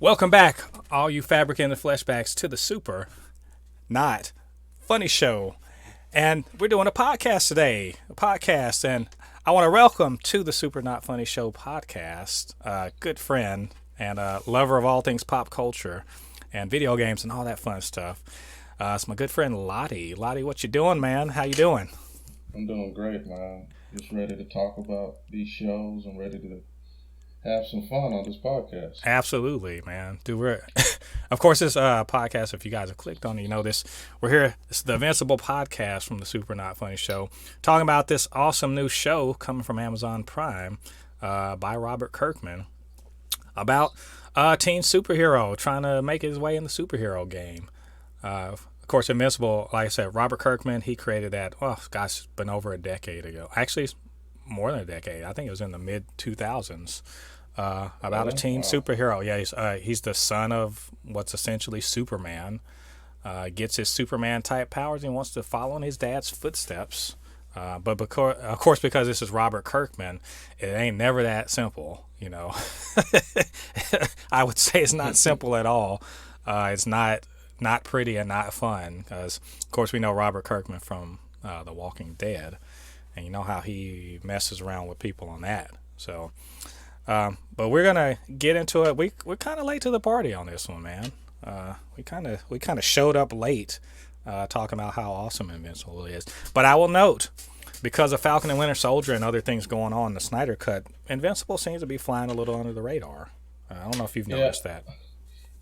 Welcome back, all you Fabricans and Fleshbags, to the Super Not Funny Show. And we're doing a podcast today. And I want to welcome to the Super Not Funny Show podcast a good friend and a lover of all things pop culture and video games and all that fun stuff. It's my good friend Lottie. Lottie, what you doing, man? How you doing? I'm doing great, man. Just ready to talk about these shows. I'm ready to have some fun on this podcast. Absolutely, man. Of course, this podcast, if you guys have clicked on it, you know this. We're here. It's the Invincible-CAST from the Super Not Funny Show, talking about this awesome new show coming from Amazon Prime by Robert Kirkman about a teen superhero trying to make his way in the superhero game. Of course, Invincible, like I said, Robert Kirkman, he created that, it's been over a decade ago. Actually, it's more than a decade. I think it was in the mid-2000s. About a teen superhero. Yeah, he's the son of what's essentially Superman. Gets his Superman type powers and wants to follow in his dad's footsteps. But because this is Robert Kirkman, it ain't never that simple. You know, I would say it's not simple at all. It's not pretty and not fun because, of course, we know Robert Kirkman from The Walking Dead, and you know how he messes around with people on that. So. But we're gonna get into it. We're kind of late to the party on this one, man. We kind of showed up late, talking about how awesome Invincible is. But I will note, because of Falcon and Winter Soldier and other things going on in the Snyder Cut, Invincible seems to be flying a little under the radar. I don't know if you've noticed that.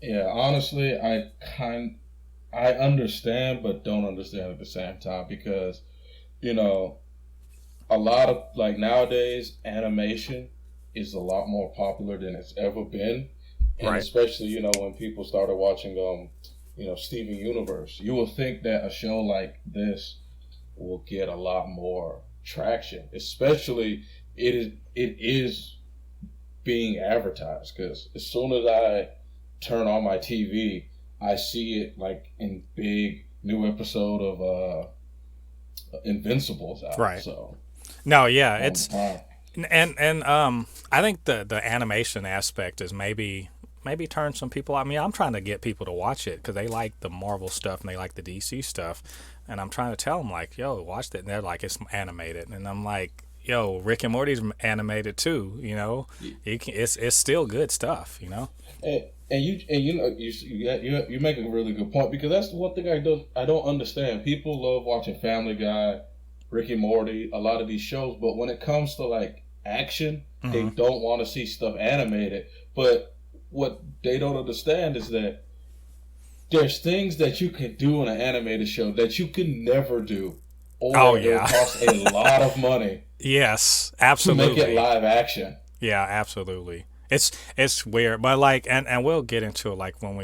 Yeah, honestly, I understand, but don't understand at the same time because, you know, a lot of like nowadays animation is a lot more popular than it's ever been. And right. Especially, you know, when people started watching, Steven Universe, you would think that a show like this will get a lot more traction, especially it is being advertised because as soon as I turn on my TV, I see it like in big new episode of Invincible's out. Right. So no, yeah, it's And I think the animation aspect is maybe turn some people. I mean, I'm trying to get people to watch it because they like the Marvel stuff and they like the DC stuff, and I'm trying to tell them like, "Yo, watch that." And they're like, "It's animated," and I'm like, "Yo, Rick and Morty's animated too. You know, it's still good stuff. You know." And you make a really good point because that's the one thing I don't understand. People love watching Family Guy, Rick and Morty, a lot of these shows, but when it comes to like action, they don't want to see stuff animated. But what they don't understand is that there's things that you can do in an animated show that you can never do, or it costs a lot of money. Yes, absolutely. To make it live action. Yeah, absolutely. It's weird, but like, and we'll get into it like when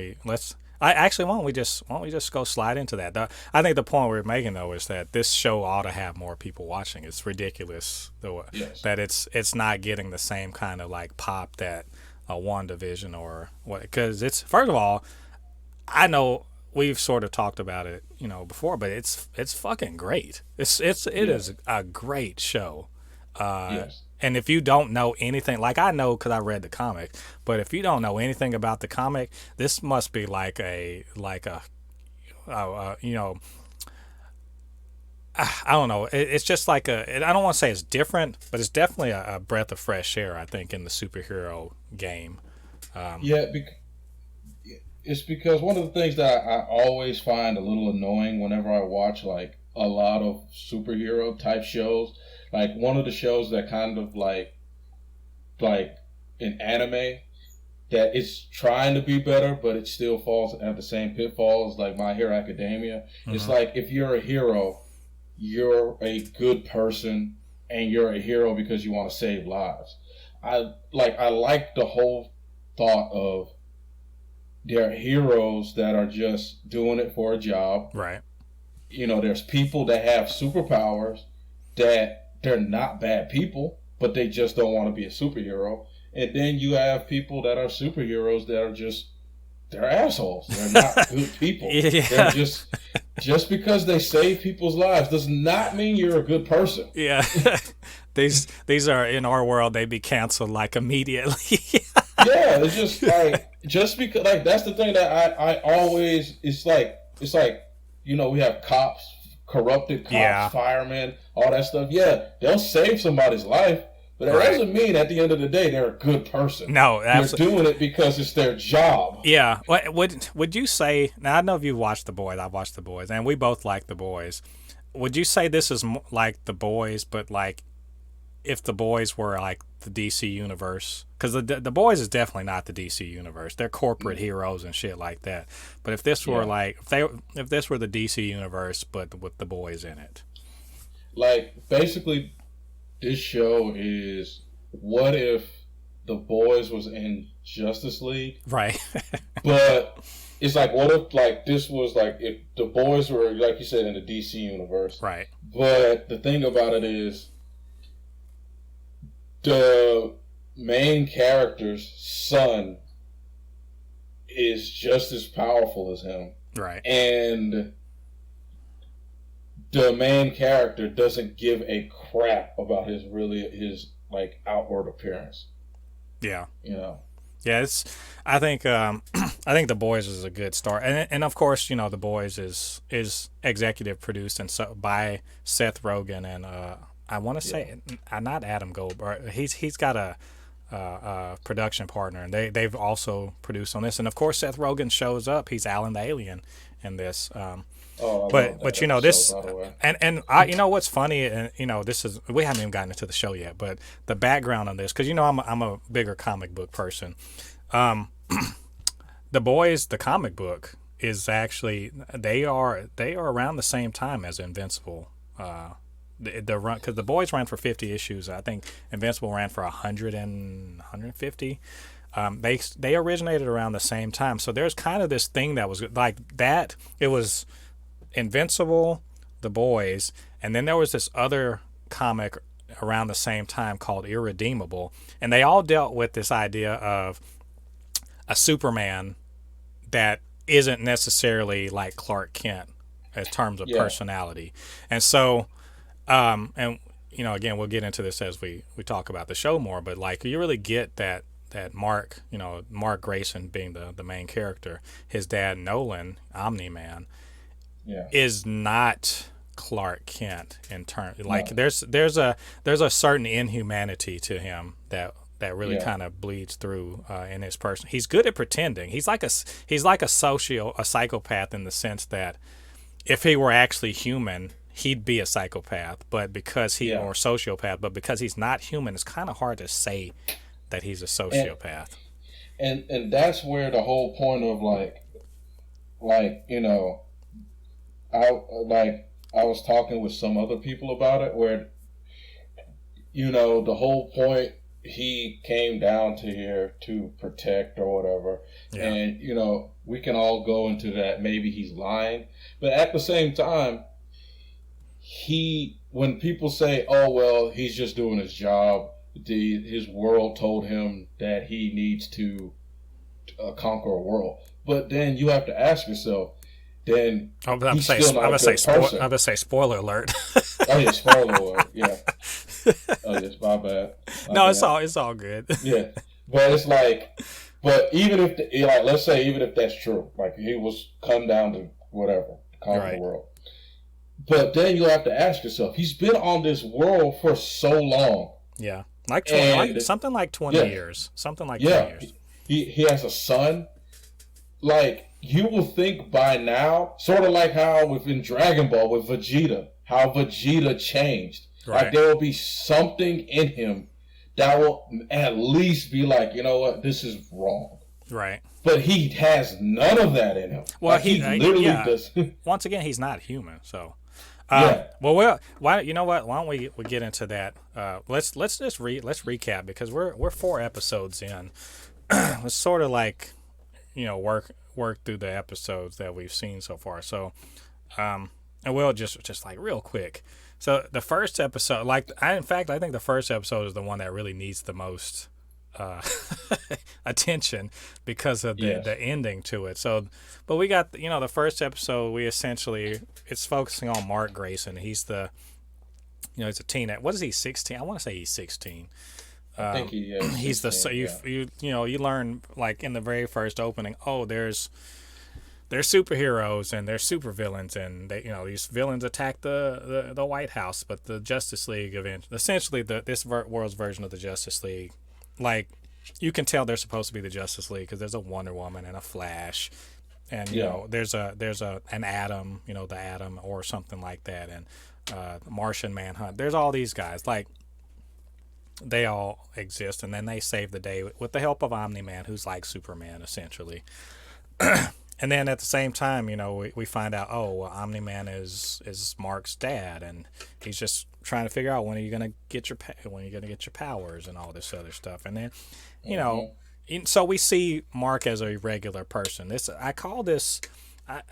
why don't we just go slide into that? I think the point we're making though is that this show ought to have more people watching. It's ridiculous that it's not getting the same kind of like pop that WandaVision or what. Because it's, first of all, I know we've sort of talked about it, you know, before, but it's fucking great. It is a great show. Yes. And if you don't know anything, like I know because I read the comic, but if you don't know anything about the comic, this must be like a I don't know. It's just like I don't want to say it's different, but it's definitely a breath of fresh air, I think, in the superhero game. It's because one of the things that I always find a little annoying whenever I watch like a lot of superhero type shows. Like one of the shows that kind of like in anime that it's trying to be better, but it still falls at the same pitfalls like My Hero Academia. Mm-hmm. It's like if you're a hero, you're a good person and you're a hero because you want to save lives. I like the whole thought of there are heroes that are just doing it for a job. Right. You know, there's people that have superpowers that they're not bad people, but they just don't want to be a superhero. And then you have people that are superheroes that are they're assholes. They're not good people. Yeah. They're just because they save people's lives does not mean you're a good person. Yeah. These are, in our world, they'd be canceled like immediately. Yeah, it's just like just because, like, that's the thing that I always, it's like, we have cops, corrupted cops, Yeah. firemen, all that stuff. Yeah, they'll save somebody's life, but that Right. doesn't mean at the end of the day they're a good person. No, They're absolutely. doing it because it's their job. Yeah. Would you say? Now I know if you've watched The Boys. I've watched The Boys, and we both like The Boys. Would you say this is like The Boys, but like if The Boys were like the DC universe? Because the Boys is definitely not the DC universe. They're corporate heroes and shit like that. But if this were Yeah. like if this were the DC universe, but with The Boys in it, Like, basically, this show is, what if the Boys was in Justice League, right? but it's like, what if, like, this was like, if the Boys were, like you said, in the DC universe, Right. but the thing about it is, the main character's son is just as powerful as him, Right. and the main character doesn't give a crap about his like outward appearance. Yeah. Yeah, it's. I think. I think The Boys is a good start, and of course, The Boys is executive produced and so by Seth Rogen and I want to say not Adam Goldberg. He's got a production partner, and they've also produced on this. And of course, Seth Rogen shows up. He's Alan the Alien in this. But this and I what's funny, and this is, we haven't even gotten into the show yet, but the background on this, because I'm a bigger comic book person. The Boys, the comic book, is actually they are around the same time as Invincible. The run, because The Boys ran for 50 issues. I think Invincible ran for 150. They originated around the same time, so there's kind of this thing that was like that. It was Invincible, The Boys, and then there was this other comic around the same time called Irredeemable, and they all dealt with this idea of a Superman that isn't necessarily like Clark Kent in terms of personality. And so and again, we'll get into this as we talk about the show more, but like you really get that Mark Grayson being the main character, his dad Nolan, Omni-Man, is not Clark Kent in terms, like there's a certain inhumanity to him that really kind of bleeds through in his person. He's good at pretending. He's like a psychopath in the sense that if he were actually human, he'd be a psychopath, but because or sociopath, but because he's not human, it's kind of hard to say that he's a sociopath. And that's where the whole point of I was talking with some other people about it, where the whole point, he came down to here to protect or whatever, and we can all go into that, maybe he's lying, but at the same time, when people say, oh well, he's just doing his job, his world told him that he needs to conquer a world, but then you have to ask yourself, then I'm gonna say spoiler alert. Oh yeah, spoiler alert. Yeah. Oh yes, my bad. It's all good. Yeah, but it's like, but even if let's say even if that's true, like he was come down to whatever, conquer the world, but then you have to ask yourself, he's been on this world for so long. Yeah, something like 20 years, something like 20 years. He has a son, like. You will think by now, sort of like how within Dragon Ball with Vegeta, how Vegeta changed. Right. Like there will be something in him that will at least be like, you know what, this is wrong. Right. But he has none of that in him. Well, like he literally does. Once again, he's not human. So, well, why? You know what? Why don't we get into that? Let's recap, because we're 4 episodes in. Let's sort of like, work through the episodes that we've seen so far. So, and we'll just like real quick. So the first episode, I think the first episode is the one that really needs the most attention because of the ending to it. So, but we got the first episode. It's focusing on Mark Grayson. He's he's a teenager. What is he? 16? I want to say he's 16. I think he is. He's the 16, you learn like in the very first opening. Oh, there's superheroes and there's supervillains, and they, these villains attack the White House, but the Justice League essentially this world's version of the Justice League, like you can tell they're supposed to be the Justice League because there's a Wonder Woman and a Flash, and there's an Atom, the Atom or something like that, and Martian Manhunt. There's all these guys, like they all exist, and then they save the day with the help of Omni-Man, who's like Superman essentially. And then at the same time, we find out, Omni-Man is Mark's dad, and he's just trying to figure out when are you gonna get your powers and all this other stuff. And then, so we see Mark as a regular person. I call this, I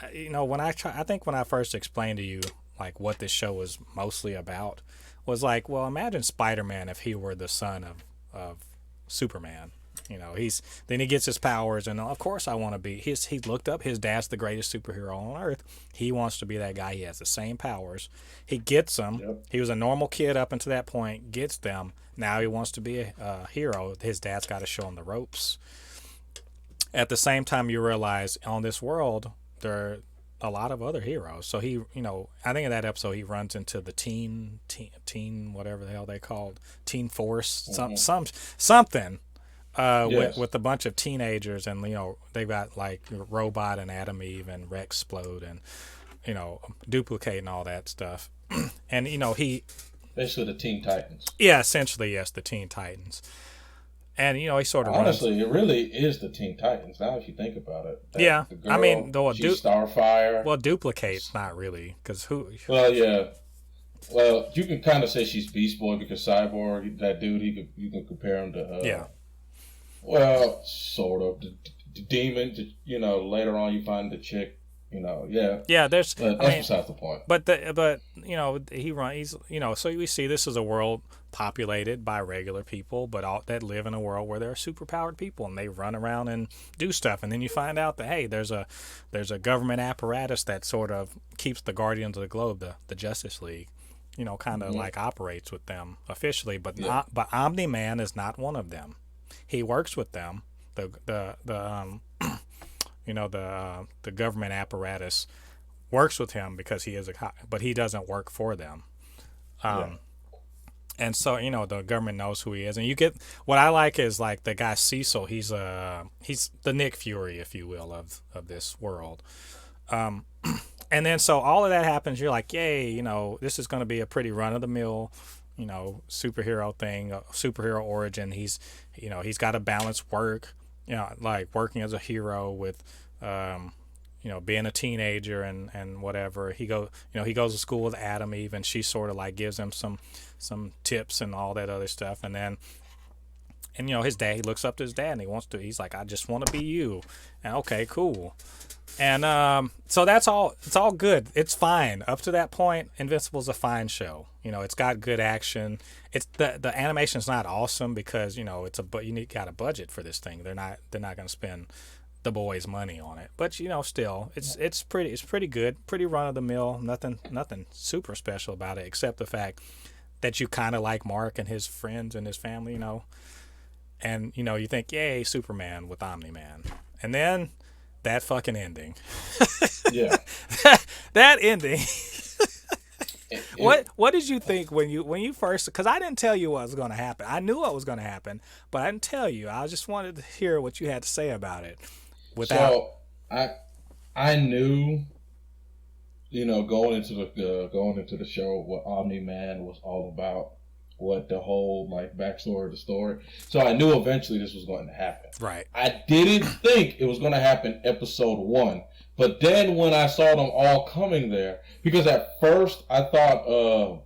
think when I first explained to you like what this show was mostly about, was like, well, imagine Spider-Man if he were the son of Superman. Then he gets his powers, and of course I want to be. He looked up his dad's the greatest superhero on earth. He wants to be that guy. He has the same powers. He gets them. Yep. He was a normal kid up until that point. Gets them. Now he wants to be a hero. His dad's got to show him the ropes. At the same time, you realize on this world there are a lot of other heroes. So he, I think in that episode he runs into the teen whatever the hell they called, Teen Force, something. Yes. With a bunch of teenagers, and they've got like Robot and Adam Eve and Rexplode and Duplicate and all that stuff. And he basically the Teen Titans. Yeah, essentially yes, the Teen Titans. And he sort of honestly, it really is the Teen Titans now if you think about it. Yeah, the girl, I mean, she's Starfire. Well, Duplicate's not really, because who? Well, yeah. Well, you can kind of say she's Beast Boy because Cyborg, that dude, you can compare him to. Yeah. Well, sort of. The demon, later on you find the chick, yeah. Yeah, that's besides the point. But so we see this is a world populated by regular people, but all that live in a world where there are superpowered people, and they run around and do stuff. And then you find out that, hey, there's a government apparatus that sort of keeps the Guardians of the Globe, the Justice League, kind of like operates with them officially, but Omni-Man is not one of them. He works with them. The government apparatus works with him because he is but he doesn't work for them. And so the government knows who he is, and you get what I like is like the guy Cecil. He's the Nick Fury, if you will, of this world. And then so all of that happens. You're like, yay! This is going to be a pretty run of the mill. Superhero thing, superhero origin. He's got to balance work, like working as a hero with, being a teenager and whatever. He goes to school with Adam Eve, and she sort of like gives him some tips and all that other stuff. And his dad, he looks up to his dad, and he's like, I just want to be you. And okay, cool. And so that's all. It's all good. It's fine up to that point. Invincible's a fine show. It's got good action. It's the animation's not awesome because you got a budget for this thing. They're not going to spend the boys' money on it. But still, it's pretty good. Pretty run of the mill. Nothing super special about it except the fact that you kind of like Mark and his friends and his family. And you think, yay, Superman with Omni-Man, and then that fucking ending. Yeah. that ending. What did you think when you first? Because I didn't tell you what was going to happen. I knew what was going to happen, but I didn't tell you. I just wanted to hear what you had to say about it. So I knew, going into the show, what Omni-Man was all about, what the whole like backstory of the story. So I knew eventually this was going to happen. Right. I didn't think it was going to happen episode 1. But then when I saw them all coming there, because at first I thought,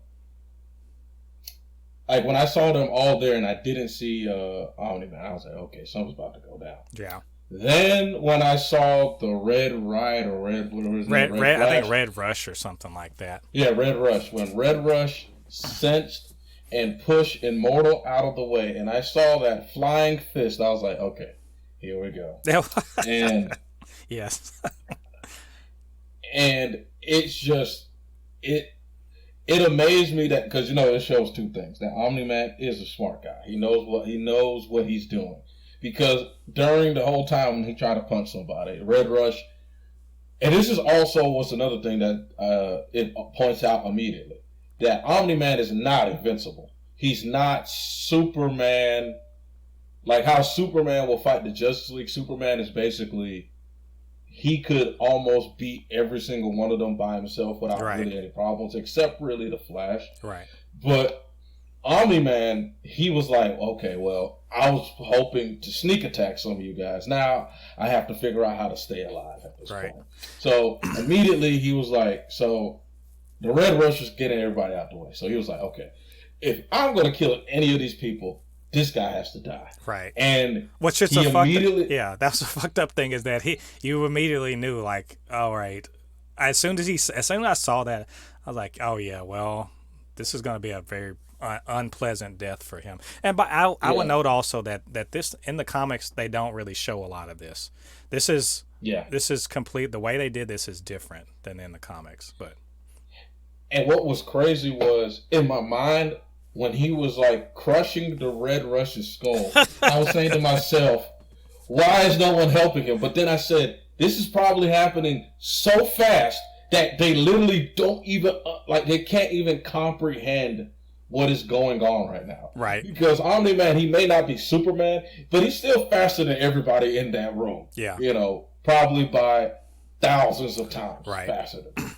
like when I saw them all there and I didn't see Omni-Man, I was like, okay, something's about to go down. Yeah. Then when I saw the Red Ride or Red Flash, I think Red Rush or something like that. Yeah, Red Rush. When Red Rush sensed and pushed Immortal out of the way, and I saw that flying fist, I was like, okay, here we go. And yes. And it's just it amazed me that, because it shows two things. That Omni-Man is a smart guy. He knows what he's doing. Because during the whole time when he tried to punch somebody, Red Rush, and this is also what's another thing that it points out immediately, that Omni-Man is not invincible. He's not Superman. Like how Superman will fight the Justice League. Superman is basically, he could almost beat every single one of them by himself without really any problems, except really the Flash. Right. But Omni-Man, he was like, okay, well, I was hoping to sneak attack some of you guys. Now I have to figure out how to stay alive at this point. So immediately he was like, so the Red Rush was getting everybody out the way. So he was like, okay, if I'm going to kill any of these people, this guy has to die. Right. And what's just a immediately... Yeah, that's the fucked up thing is that you immediately knew, like, all right. As soon as I saw that, I was like, oh yeah, well, this is going to be a very unpleasant death for him. And but I would note also that this, in the comics, they don't really show a lot of this. This is complete. The way they did this is different than in the comics. And what was crazy was, in my mind, when he was like crushing the Red Rush's skull, I was saying to myself, why is no one helping him? But then I said, this is probably happening so fast that they literally don't even, they can't even comprehend what is going on right now. Right. Because Omni-Man, he may not be Superman, but he's still faster than everybody in that room. Yeah. Probably by thousands of times faster than him.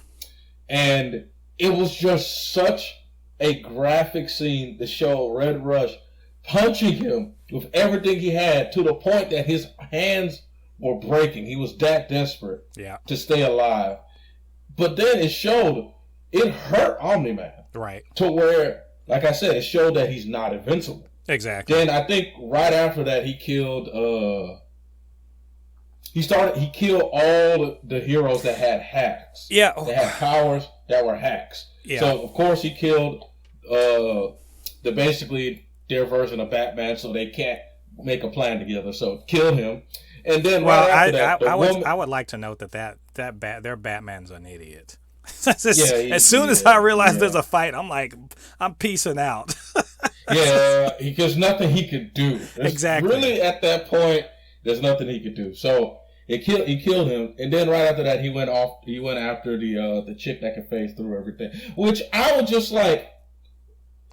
And it was just such a graphic scene to show Red Rush punching him with everything he had, to the point that his hands were breaking. He was that desperate to stay alive. But then it hurt Omni-Man. Right. To where, like I said, it showed that he's not invincible. Exactly. Then I think right after that he killed he killed all the heroes that had hacks. Yeah. They had powers that were hacks. Yeah. So of course he killed basically their version of Batman, so they can't make a plan together. So killed him. And then I would like to note that their Batman's an idiot. As soon as I realized there's a fight, I'm like, I'm peacing out. Because nothing he could do. Exactly. Really, at that point, there's nothing he could do. So he killed him, and then right after that, he went after the chick that could phase through everything. Which I was just like,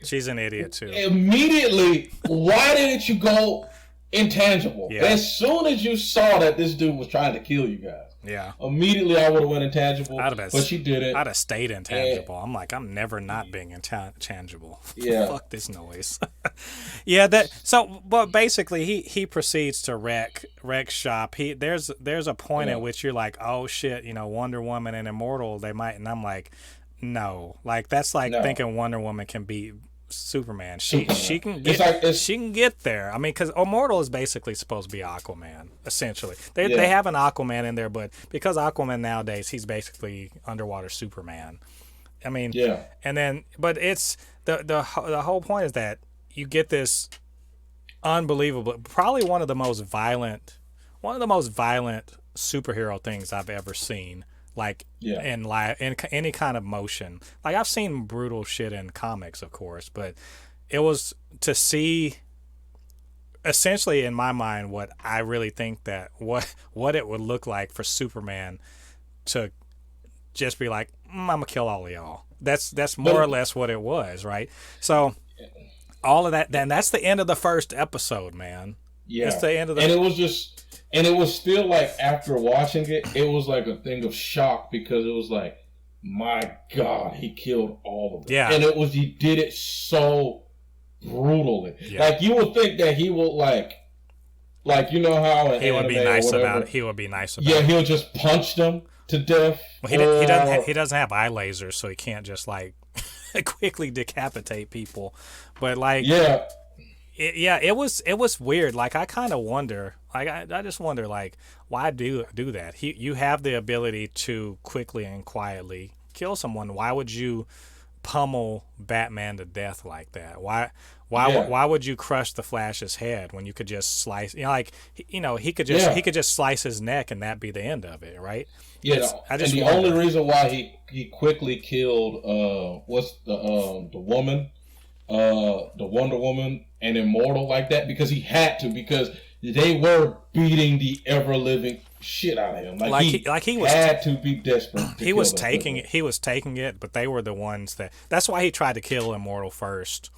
she's an idiot too. Immediately, why didn't you go intangible? Yeah. As soon as you saw that this dude was trying to kill you guys. Yeah. Immediately I would have went intangible, but she didn't. I'd have stayed intangible. I'm like, I'm never not being intangible. Yeah. Fuck this noise. But basically he proceeds to wreck shop. There's a point at which you're like, oh shit, Wonder Woman and Immortal, they might, and I'm like, no. Like that's like thinking Wonder Woman can beat Superman. She can get there. I mean, because Immortal is basically supposed to be Aquaman, essentially. They have an Aquaman in there, but because Aquaman nowadays, he's basically underwater Superman. I mean, and then, but it's the whole point is that you get this unbelievable, probably one of the most violent superhero things I've ever seen. Like in any kind of motion. Like I've seen brutal shit in comics, of course, but it was to see, essentially in my mind, what I really think that what it would look like for Superman to just be like, I'm gonna kill all of y'all. That's more or less what it was, right? So all of that, then that's the end of the first episode, man. Yeah, it's the end of the. And it was still like, after watching it, it was like a thing of shock, because it was like, my God, he killed all of them. Yeah. And he did it so brutally. Yeah. Like, you would think that he would like you know how in he would be nice about it. He would be nice about it. Yeah, he'll just punch them to death. Well, he doesn't have eye lasers, so he can't just like quickly decapitate people. But like, it was weird. Like I kind of wonder. Like I just wonder, like, why do that? You have the ability to quickly and quietly kill someone. Why would you pummel Batman to death like that? Yeah. Why would you crush the Flash's head when you could just slice? He could just Yeah. slice his neck and that be the end of it, right? Yeah. I And just the wonder. only reason why he quickly killed what's the woman, the Wonder Woman and Immortal like that, because he had to, because they were beating the ever living shit out of him. He was had to be desperate. He was taking it. He was taking it, but they were the ones that. That's why he tried to kill Immortal first,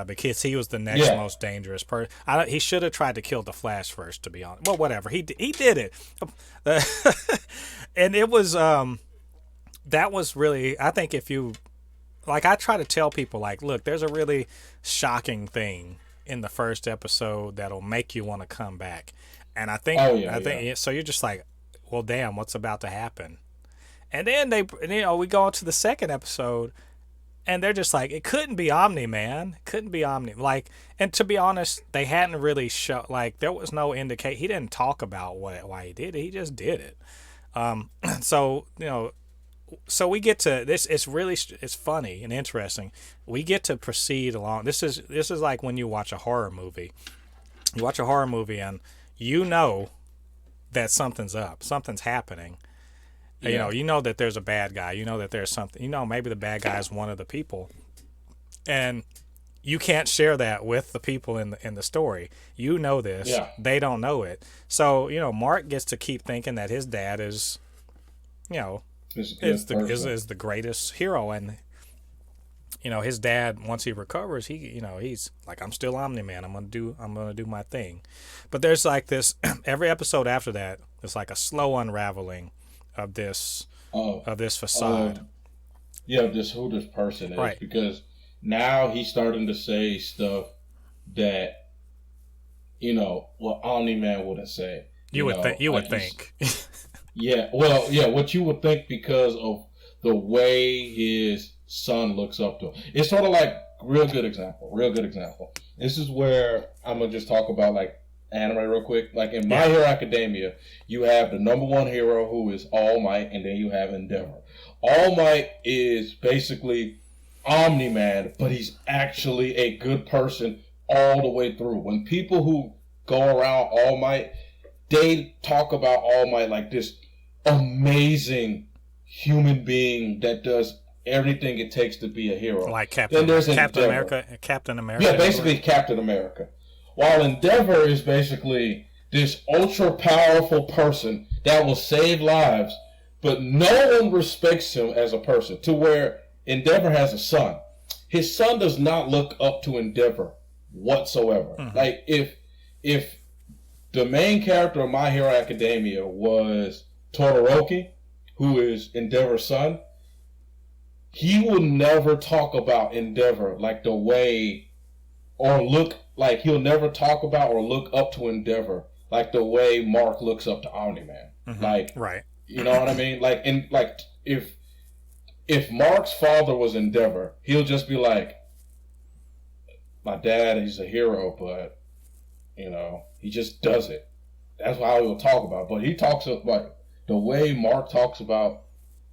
because he was the next most dangerous person. He should have tried to kill the Flash first, to be honest. Well, whatever. He did it, and it was that was really. I think if you like, I try to tell people like, look, there's a really shocking thing in the first episode that'll make you want to come back, and I think so. You're just like, well, damn, what's about to happen? And then we go on to the second episode, and they're just like, it couldn't be Omni-Man. It couldn't be Omni. Like, and to be honest, they hadn't really show, like, there was no indicate. He didn't talk about why he did it. He just did it. So, so we get to this. It's funny and interesting. We get to proceed along. This is like when you watch a horror movie. You watch a horror movie and you know that something's up. Something's happening. Yeah. You know that there's a bad guy. You know that there's something. Maybe the bad guy is one of the people, and you can't share that with the people in the story. You know this. Yeah. They don't know it. So Mark gets to keep thinking that his dad is, is the greatest hero, and his dad, once he recovers, he's like, I'm still Omni-Man. I'm gonna do my thing. But there's like this every episode after that. It's like a slow unraveling of this facade. Just who this person is, right? Because now he's starting to say stuff that Omni-Man wouldn't say. You would think. What you would think, because of the way his son looks up to him. It's sort of like real good example. This is where I'm gonna just talk about like anime real quick. Like in My Hero Academia, you have the number one hero, who is All Might, and then you have Endeavor. All Might is basically Omni-Man, but he's actually a good person all the way through. When people who go around All Might, they talk about All Might like this amazing human being that does everything it takes to be a hero. Like Captain America. Yeah, basically Captain America. While Endeavor is basically this ultra powerful person that will save lives, but no one respects him as a person, to where Endeavor has a son. His son does not look up to Endeavor whatsoever. Mm-hmm. Like if the main character of My Hero Academia was Todoroki, who is Endeavor's son, he will never talk about Endeavor like the way, or look like he'll never talk about or look up to Endeavor like the way Mark looks up to Omni-Man. Mm-hmm. Like, right. You know what I mean? Like, if Mark's father was Endeavor, he'll just be like, my dad, he's a hero, but he just does it. That's how he'll talk about it. But he talks about the way Mark talks about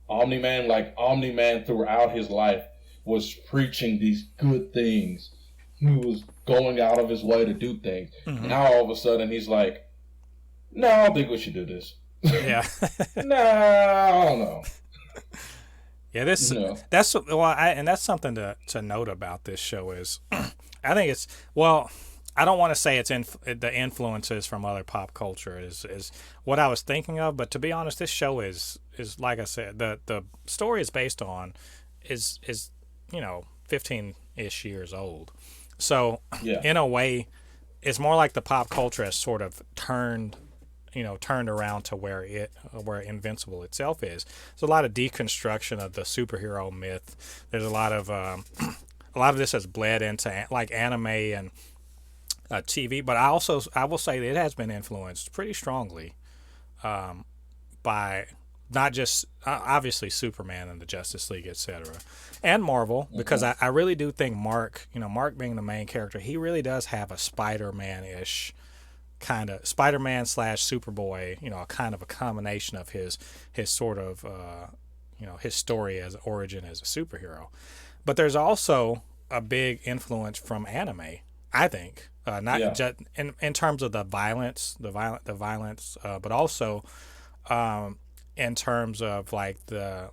Omni-Man, like Omni-Man throughout his life was preaching these good things. He was going out of his way to do things. Mm-hmm. Now all of a sudden he's like, no, I don't think we should do this. Yeah. No, I don't know. Yeah, that's something to note about this show is, I think it's, well, I don't want to say it's the influences from other pop culture is what I was thinking of, but to be honest, this show is like I said, the story is based on is 15-ish years old. So in a way, it's more like the pop culture has sort of turned around to where Invincible itself is. There's a lot of deconstruction of the superhero myth. There's a lot of this has bled into like anime and TV, but I will say that it has been influenced pretty strongly by not just obviously Superman and the Justice League, etc., and Marvel, because I really do think Mark being the main character, he really does have a Spider-Man-ish kind of Spider-Man / Superboy, kind of a combination of his sort of his story as origin as a superhero. but there's also a big influence from anime, I think. Not Yeah. just in terms of the violence, but also in terms of like the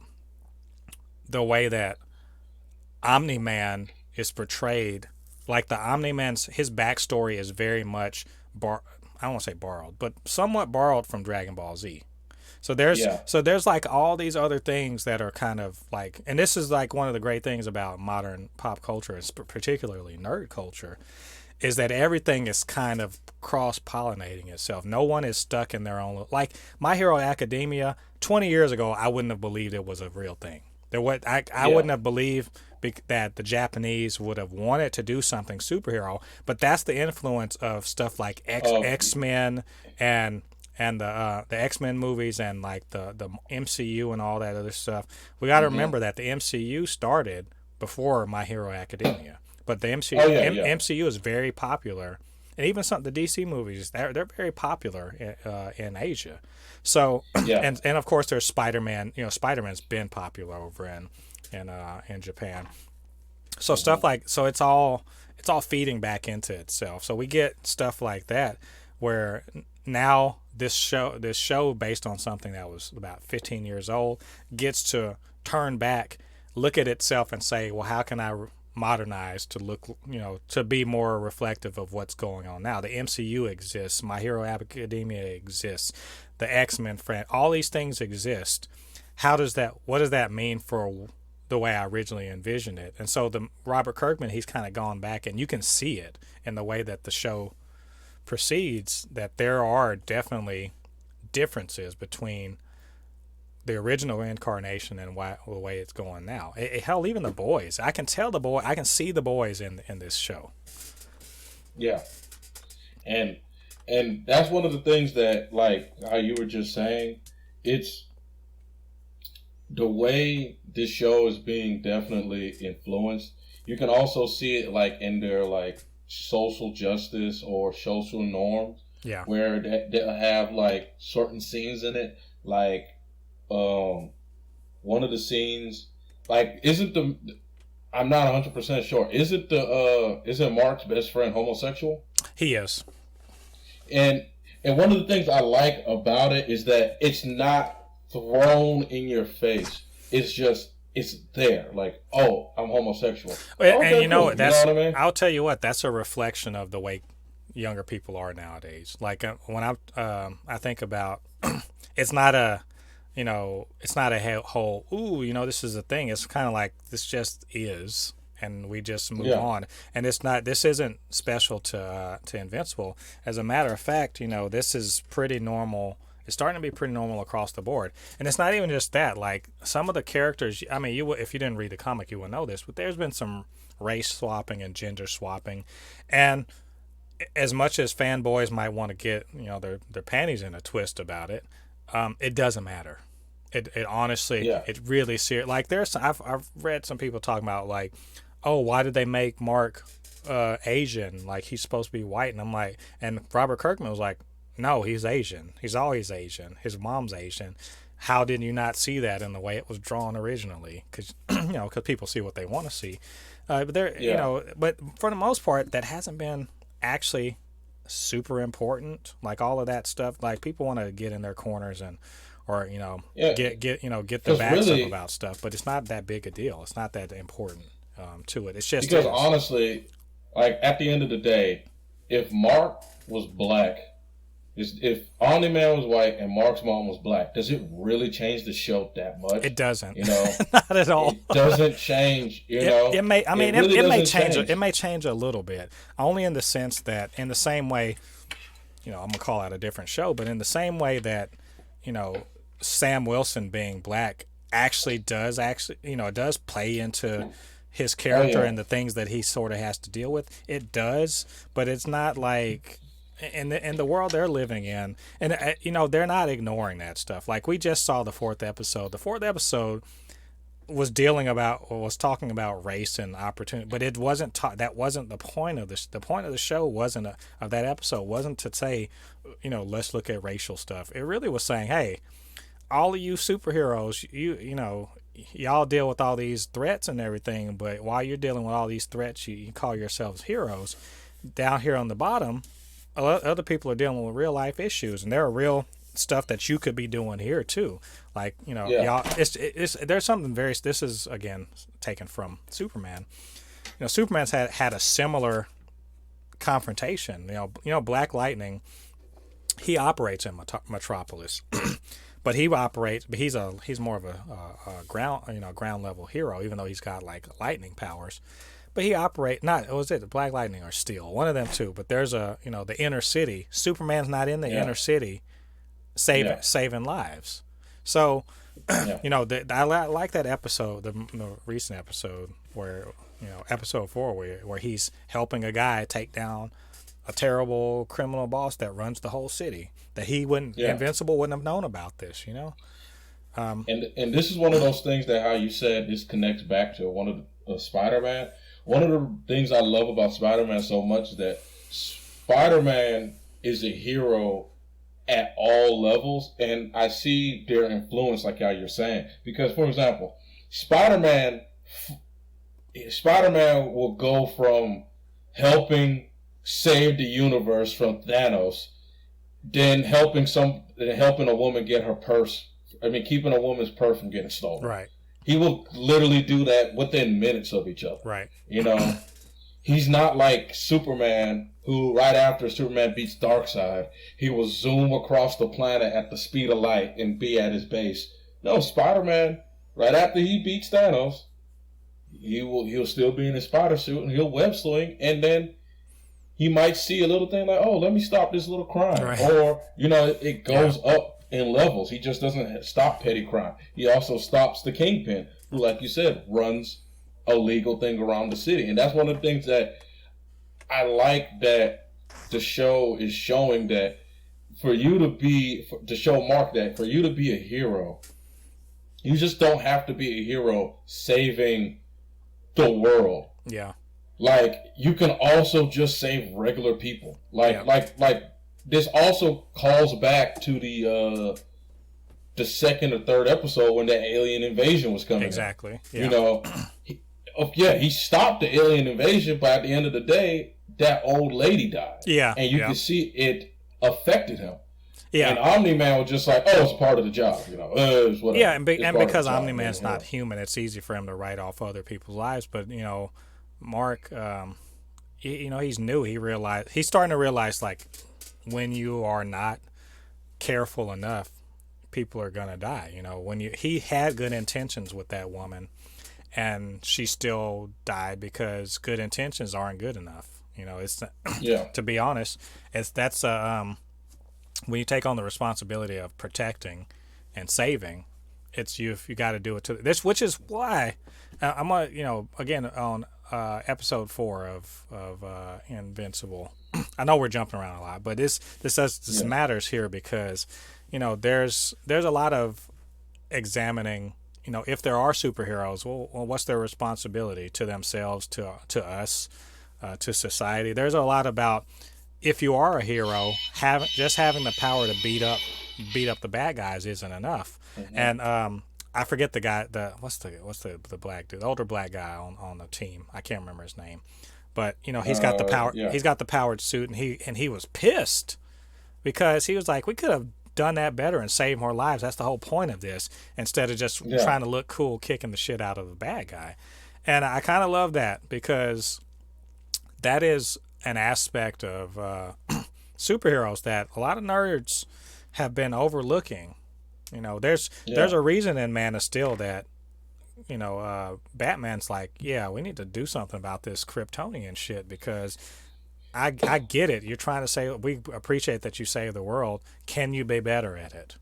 way that Omni Man is portrayed. Like the Omni Man's his backstory is very much I don't want to say borrowed, but somewhat borrowed from Dragon Ball Z. Yeah. So there's like all these other things that are kind of like, and this is like one of the great things about modern pop culture, and particularly nerd culture, is that everything is kind of cross pollinating itself. No one is stuck in their own. Like My Hero Academia, 20 years ago, I wouldn't have believed it was a real thing. I wouldn't have believed that the Japanese would have wanted to do something superhero, but that's the influence of stuff like X-Men and the X-Men movies and like the MCU and all that other stuff. We got to remember that the MCU started before My Hero Academia, but the MCU is very popular, and even some of the DC movies they're very popular in Asia. So and of course there's Spider-Man. Spider-Man's been popular over in Japan. So stuff like it's all feeding back into itself. So we get stuff like that where now this show based on something that was about 15 years old gets to turn back, look at itself and say, well, how can I modernize to look, to be more reflective of what's going on now? The MCU exists, My Hero Academia exists, the X-Men all these things exist. What does that mean for the way I originally envisioned it? And so the Robert Kirkman, he's kind of gone back, and you can see it in the way that the show proceeds, that there are definitely differences between the original incarnation and the way it's going now. Hell, even the boys, I can see the boys in this show. Yeah, and that's one of the things that, like how you were just saying, it's the way this show is being definitely influenced. You can also see it like in their like social justice or social norms. Yeah. Where they'll have like certain scenes in it, like one of the scenes, like I'm not 100% sure. Isn't Mark's best friend homosexual? He is. And one of the things I like about it is that it's not thrown in your face. It's there. Like, oh, I'm homosexual. And okay, you know cool. what? That's, you know what I mean? I'll tell you what. That's a reflection of the way younger people are nowadays. Like when I think about, it's not a whole, ooh, this is a thing. It's kind of like this just is, and we just move on. And this isn't special to Invincible. As a matter of fact, this is pretty normal. It's starting to be pretty normal across the board. And it's not even just that. Like some of the characters, I mean, if you didn't read the comic, you would know this, but there's been some race swapping and gender swapping. And as much as fanboys might want to get, their panties in a twist about it, it doesn't matter. It honestly, it really serious. Like I've read some people talking about like, oh, why did they make Mark Asian? Like he's supposed to be white. And I'm like, and Robert Kirkman was like, no, he's Asian. He's always Asian. His mom's Asian. How did you not see that in the way it was drawn originally? Because because people see what they want to see. But but for the most part, that hasn't been actually super important. Like all of that stuff. Like people want to get in their corners and get their backs up about stuff. But it's not that big a deal. It's not that important to it. It's just because honestly, like at the end of the day, if Mark was black. If Omni-Man was white and Mark's mom was black, does it really change the show that much? It doesn't. Not at all. It doesn't change. It may. I mean, it may change. It may change a little bit, only in the sense that, in the same way, I'm gonna call out a different show, but in the same way that, Sam Wilson being black does play into his character and the things that he sort of has to deal with. It does, but it's not like. In the world they're living in, and they're not ignoring that stuff. Like we just saw the fourth episode. The fourth episode was talking about race and opportunity, but it wasn't. That wasn't the point of this. The point of the show wasn't of that episode wasn't to say, let's look at racial stuff. It really was saying, hey, all of you superheroes, y'all deal with all these threats and everything, but while you're dealing with all these threats, you call yourselves heroes. Down here on the bottom, other people are dealing with real life issues, and there are real stuff that you could be doing here too. Like, y'all, there's something this is again taken from Superman. Superman's had a similar confrontation. Black Lightning, he operates in Metropolis. But he's more of a ground level hero, even though he's got like lightning powers. But he was it Black Lightning or Steel, one of them two. But there's the inner city. Superman's not in the inner city, saving lives. So, I like that episode, the recent episode where episode 4 where he's helping a guy take down a terrible criminal boss that runs the whole city. That Invincible wouldn't have known about this, And this is one of those things that, how you said, this connects back to one of the Spider-Man. One of the things I love about Spider-Man so much is that Spider-Man is a hero at all levels, and I see their influence, like how you're saying. Because, for example, Spider-Man will go from helping save the universe from Thanos, then helping a woman get her purse. I mean, keeping a woman's purse from getting stolen. Right. He will literally do that within minutes of each other. Right. He's not like Superman, who right after Superman beats Darkseid, he will zoom across the planet at the speed of light and be at his base. No, Spider-Man, right after he beats Thanos, he'll still be in his spider suit and he'll web sling, and then he might see a little thing like, oh, let me stop this little crime. Right. Or, it goes up in levels. He just doesn't stop petty crime. He also stops the Kingpin, who, like you said, runs a legal thing around the city. And that's one of the things that I like, that the show is showing, that to show Mark that for you to be a hero, you just don't have to be a hero saving the world. Yeah. Like, you can also just save regular people. Like this also calls back to the second or third episode when the alien invasion was coming. Exactly. Yeah. He stopped the alien invasion, but at the end of the day, that old lady died. Yeah. And you can see it affected him. Yeah. And Omni-Man was just like, oh, it's part of the job, it's whatever. Yeah, and because Omni-Man's not human, it's easy for him to write off other people's lives. But, Mark, he's new. He's starting to realize, like, when you are not careful enough, people are gonna die. He had good intentions with that woman, and she still died because good intentions aren't good enough. It's to be honest, that's when you take on the responsibility of protecting and saving, it's you got to do it to this, which is why I'm again on episode 4 of Invincible. I know we're jumping around a lot, but this matters here because there's a lot of examining. If there are superheroes, well, what's their responsibility to themselves, to us, to society? There's a lot about, if you are a hero, having the power to beat up the bad guys isn't enough. Mm-hmm. And I forget the guy. What's the black dude, the older black guy on the team? I can't remember his name, but he's got the power. Yeah. He's got the powered suit, and he was pissed because he was like, we could have done that better and saved more lives. That's the whole point of this, instead of just trying to look cool, kicking the shit out of the bad guy. And I kind of love that, because that is an aspect of superheroes that a lot of nerds have been overlooking. There's a reason in Man of Steel that Batman's like, yeah, we need to do something about this Kryptonian shit, because I get it. You're trying to say, we appreciate that you save the world. Can you be better at it?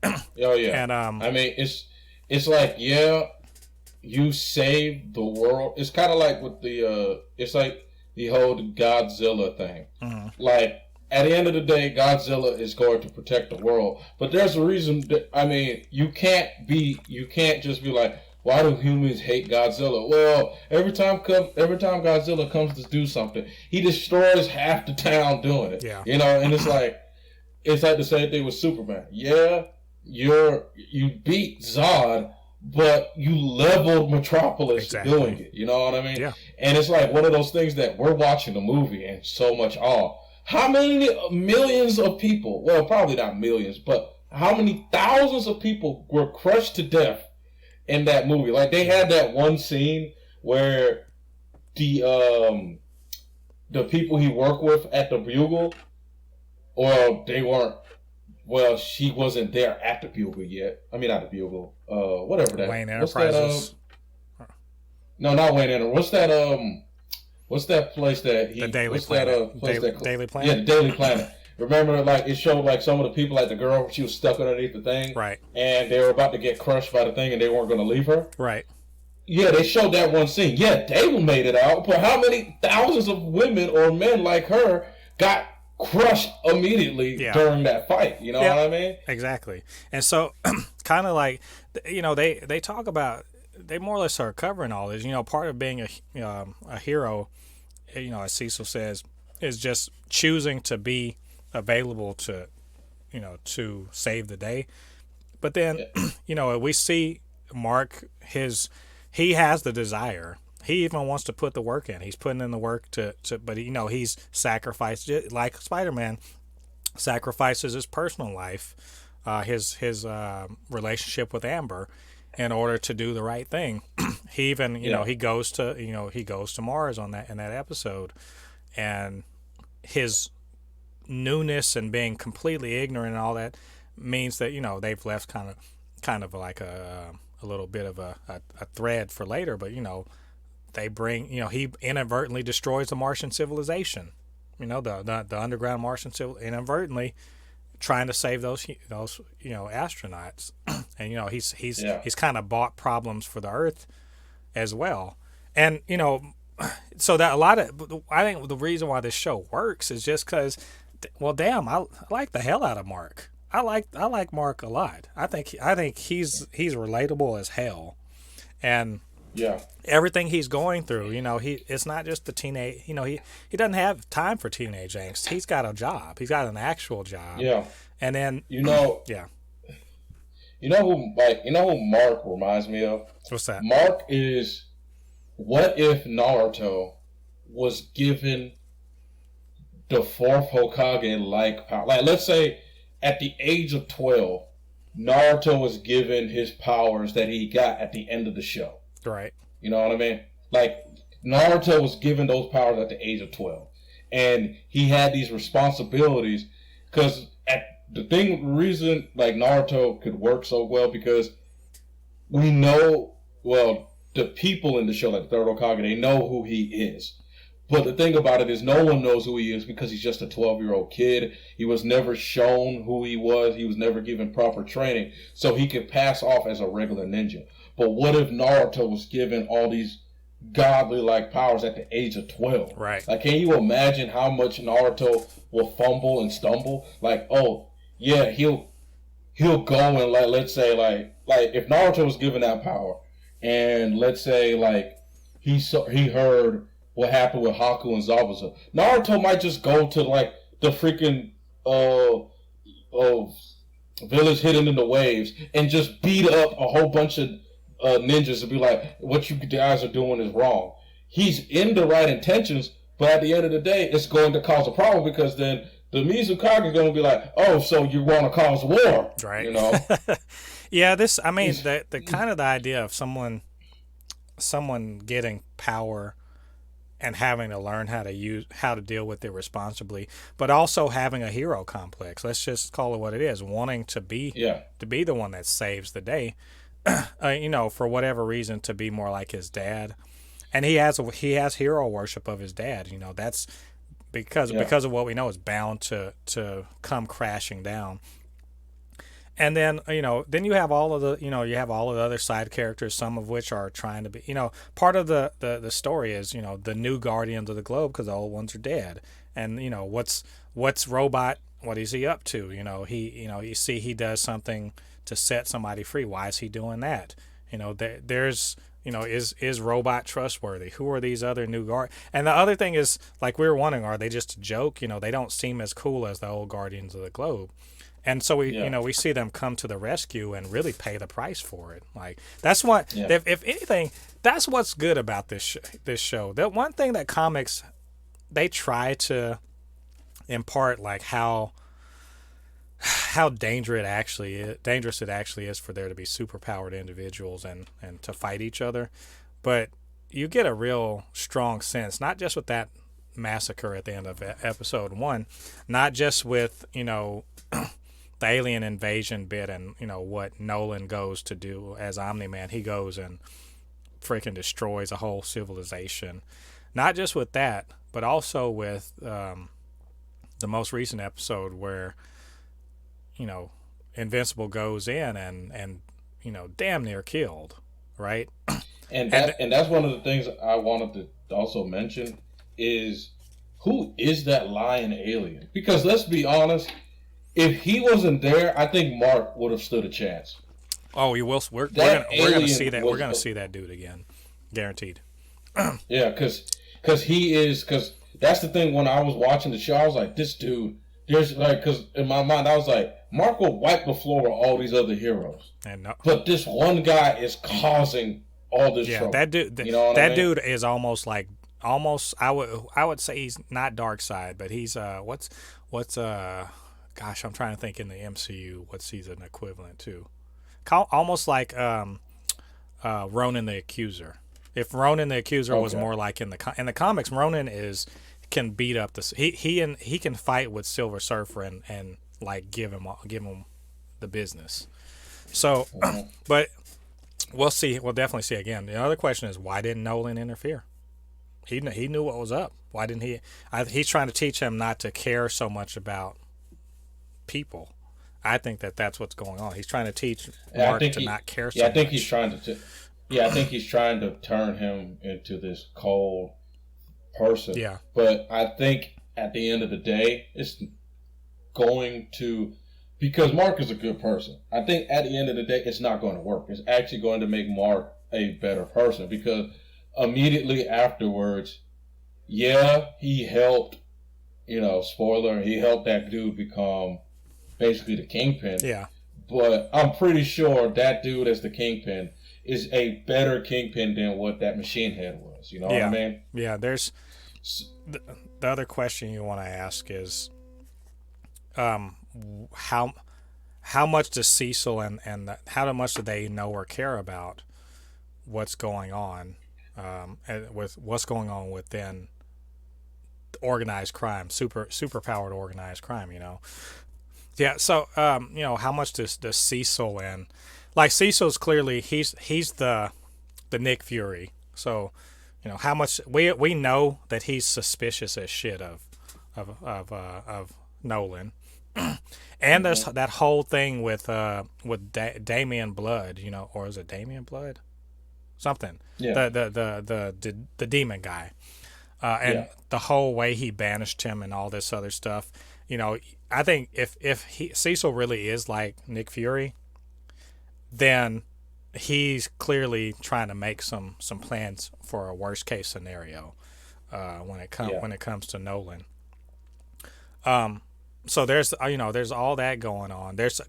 Oh yeah. And I mean, it's like, yeah, you saved the world. It's kind of like with it's like the whole Godzilla thing. Mm-hmm. Like, at the end of the day, Godzilla is going to protect the world. But there's a reason that, I mean, you can't just be like, why do humans hate Godzilla? Well, every time Godzilla comes to do something, he destroys half the town doing it. Yeah. And it's like the same thing with Superman. Yeah, you beat Zod, but you leveled Metropolis Exactly. doing it. You know what I mean? Yeah. And it's like one of those things that we're watching the movie and so much awe. How many millions of people, well, probably not millions, but how many thousands of people were crushed to death in that movie? Like, they had that one scene where the people he worked with at the Bugle, well, they weren't. Well, she wasn't there at the Bugle yet. I mean, not the Bugle. Whatever that. Wayne What's that? Enterprises. No, not Wayne Enterprises. What's that place that he? The Daily what's Planet. that place that? Daily Planet. Yeah, the Daily Planet. Remember, like, it showed like some of the people, like the girl, she was stuck underneath the thing, Right. and they were about to get crushed by the thing, and they weren't going to leave her. Right. Yeah, they showed that one scene. Yeah, Dable made it out, but how many thousands of women or men like her got crushed immediately during that fight? You know what I mean? Exactly. And so, kind of like, you know, they talk about, they more or less are covering all this. You know, part of being a hero, you know, as Cecil says, is just choosing to be available to, you know, to save the day. But then, you know, we see Mark, he has the desire. He even wants to put the work in. He's putting in the work to but, you know, he's sacrificed, like Spider-Man sacrifices his personal life, his relationship with Amber, in order to do the right thing. He even, you know, he goes to Mars on that, in that episode, and his newness and being completely ignorant and all that means that, you know, they've left kind of like a little bit of a thread for later. But, you know, they bring, you know, he inadvertently destroys the Martian civilization, you know, the underground Martian inadvertently trying to save those you know, astronauts. And, you know, he's kind of bought problems for the Earth as well. And, you know, so that I think the reason why this show works is just because, well, damn, I like the hell out of Mark. I like Mark a lot. I think he's relatable as hell, and everything he's going through, you know, it's not just the teenage. You know, he doesn't have time for teenage angst. He's got a job. He's got an actual job. Yeah. And then you know, you know who Mark reminds me of? What's that? Mark is, what if Naruto was given the fourth Hokage like power? Like, let's say at the age of 12, Naruto was given his powers that he got at the end of the show. Right. You know what I mean? Like, Naruto was given those powers at the age of 12. And he had these responsibilities, because the reason like Naruto could work so well, because we know, well, the people in the show, like the Third Hokage, they know who he is. But the thing about it is, no one knows who he is because he's just a 12-year-old kid. He was never shown who he was. He was never given proper training, so he could pass off as a regular ninja. But what if Naruto was given all these godly-like powers at the age of 12? Right. Like, can you imagine how much Naruto will fumble and stumble? Like, oh, yeah, he'll go and, like, let's say, like if Naruto was given that power, and let's say, like, he heard what happened with Haku and Zabuza, Naruto might just go to, like, the freaking village hidden in the waves and just beat up a whole bunch of ninjas and be like, what you guys are doing is wrong. He's in the right intentions, but at the end of the day, it's going to cause a problem, because then the Mizukage is going to be like, oh, so you want to cause war. Right. You know? Yeah, I mean, the kind of the idea of someone getting power and having to learn how to deal with it responsibly, but also having a hero complex. Let's just call it what it is, wanting to be the one that saves the day. You know, for whatever reason, to be more like his dad, and he has hero worship of his dad. You know, that's because of what we know is bound to come crashing down. And then, you know, then you have all of the other side characters, some of which are trying to be, you know, part of the story is, you know, the new guardians of the globe, because the old ones are dead. And, you know, what's Robot, what is he up to? You know, you see he does something to set somebody free. Why is he doing that? You know, there's, you know, is Robot trustworthy? Who are these other new guard? And the other thing is, like, we were wondering, are they just a joke? You know, they don't seem as cool as the old Guardians of the Globe. And so we, Yeah. we see them come to the rescue and really pay the price for it. Like that's what, Yeah. if anything, that's what's good about this show. The one thing that comics, they try to impart like how dangerous it actually is for there to be superpowered individuals and to fight each other. But you get a real strong sense, not just with that massacre at the end of episode 1, not just with the alien invasion bit and what Nolan goes to do as Omni-Man. He goes and freaking destroys a whole civilization. Not just with that, but also with the most recent episode where Invincible goes in and damn near killed, right? And that's one of the things I wanted to also mention is, who is that lion alien? Because let's be honest, if he wasn't there, I think Mark would have stood a chance. Oh, you will. We're gonna see that. We're gonna see that dude again, guaranteed. Yeah, because that's the thing. When I was watching the show, I was like, this dude. There's like, because in my mind, I was like, Mark will wipe the floor with all these other heroes, but this one guy is causing all this trouble. That dude. Dude is almost like I would say he's not Darkseid, but he's what's gosh, I'm trying to think in the MCU what's he's an equivalent to. Almost like Ronan the Accuser. If Ronan the Accuser was more like in the comics, Ronan can beat up he can fight with Silver Surfer and like give him the business. So, but we'll see. We'll definitely see again. The other question is, why didn't Nolan interfere? He knew what was up. Why didn't he? He's trying to teach him not to care so much about people. I think that's what's going on. He's trying to teach Mark to not care so much. I think he's trying to. I think he's trying to turn him into this cold person. Yeah. But I think at the end of the day, it's going to, because Mark is a good person. I think at the end of the day, it's not going to work. It's actually going to make Mark a better person, because immediately afterwards, he helped. Spoiler, he helped that dude become basically the Kingpin. Yeah. But I'm pretty sure that dude as the Kingpin is a better Kingpin than what that Machine Head was. You know what I mean? Yeah, there's... The other question you want to ask is how much does Cecil and how much do they know or care about what's going on with what's going on within organized crime, super powered organized crime, Yeah, so how much does Cecil and like Cecil's clearly he's the Nick Fury. So, how much we know that he's suspicious as shit of Nolan. And there's that whole thing with Damian Blood, or is it Damian Blood? Something. Yeah. The demon guy. And the whole way he banished him and all this other stuff. I think if Cecil really is like Nick Fury, then he's clearly trying to make some plans for a worst case scenario when it comes to Nolan. So there's all that going on. There's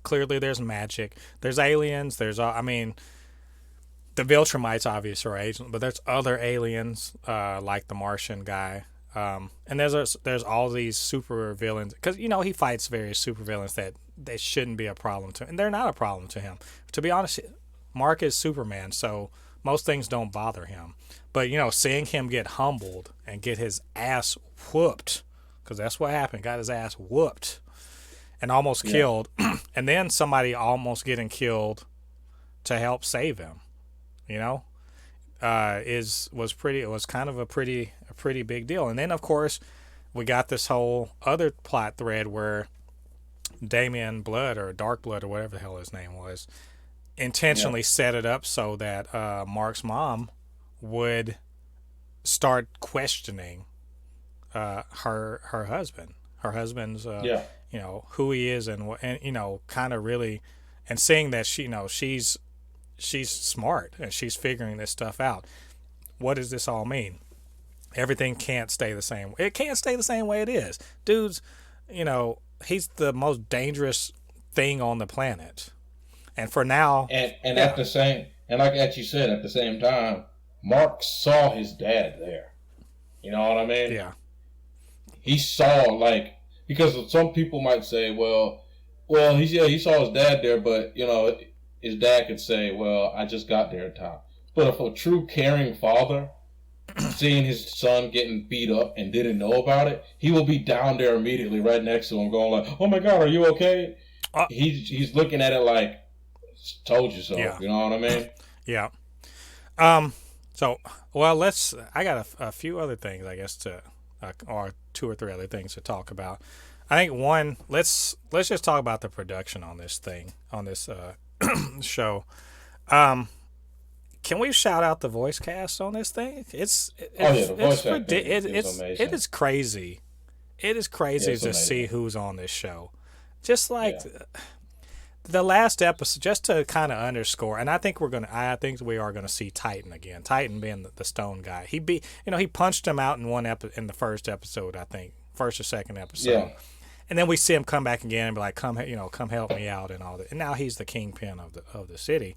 magic. There's aliens. The Viltrumites obviously are agents, but there's other aliens like the Martian guy. And there's all these super villains, because he fights various super villains that they shouldn't be a problem to, and they're not a problem to him. To be honest, Mark is Superman, so most things don't bother him. But seeing him get humbled and get his ass whooped, because that's what happened, got his ass whooped and almost killed, and then somebody almost getting killed to help save him, was kind of a pretty big deal. And then of course we got this whole other plot thread where Damian Blood or Dark Blood or whatever the hell his name was intentionally set it up so that Mark's mom would start questioning her husband's who he is and kind of really, and seeing that she's smart and she's figuring this stuff out. What does this all mean? Everything can't stay the same. It can't stay the same way it is. Dude's, he's the most dangerous thing on the planet. And for now, and at the same, and like as you said, at the same time, Mark saw his dad there. You know what I mean? Yeah. He saw, like, because some people might say, well, he saw his dad there, but you know, his dad could say, well, I just got there in time. But if a true caring father seeing his son getting beat up and didn't know about it, he will be down there immediately right next to him going like, oh my God, are you okay? He's looking at it like, told you so. Yeah. You know what I mean? Yeah. So, well, I got a few other things, I guess, or two or three other things to talk about. I think one, let's just talk about the production on this show. Can we shout out the voice cast on this thing? The voice acting is amazing. It is crazy. It is crazy to see who's on this show. Just like the last episode, just to kind of underscore, and I think we are gonna see Titan again. Titan being the stone guy. He punched him out in the first episode, I think, first or second episode. Yeah. And then we see him come back again and be like, come help me out and all that. And now he's the kingpin of the city.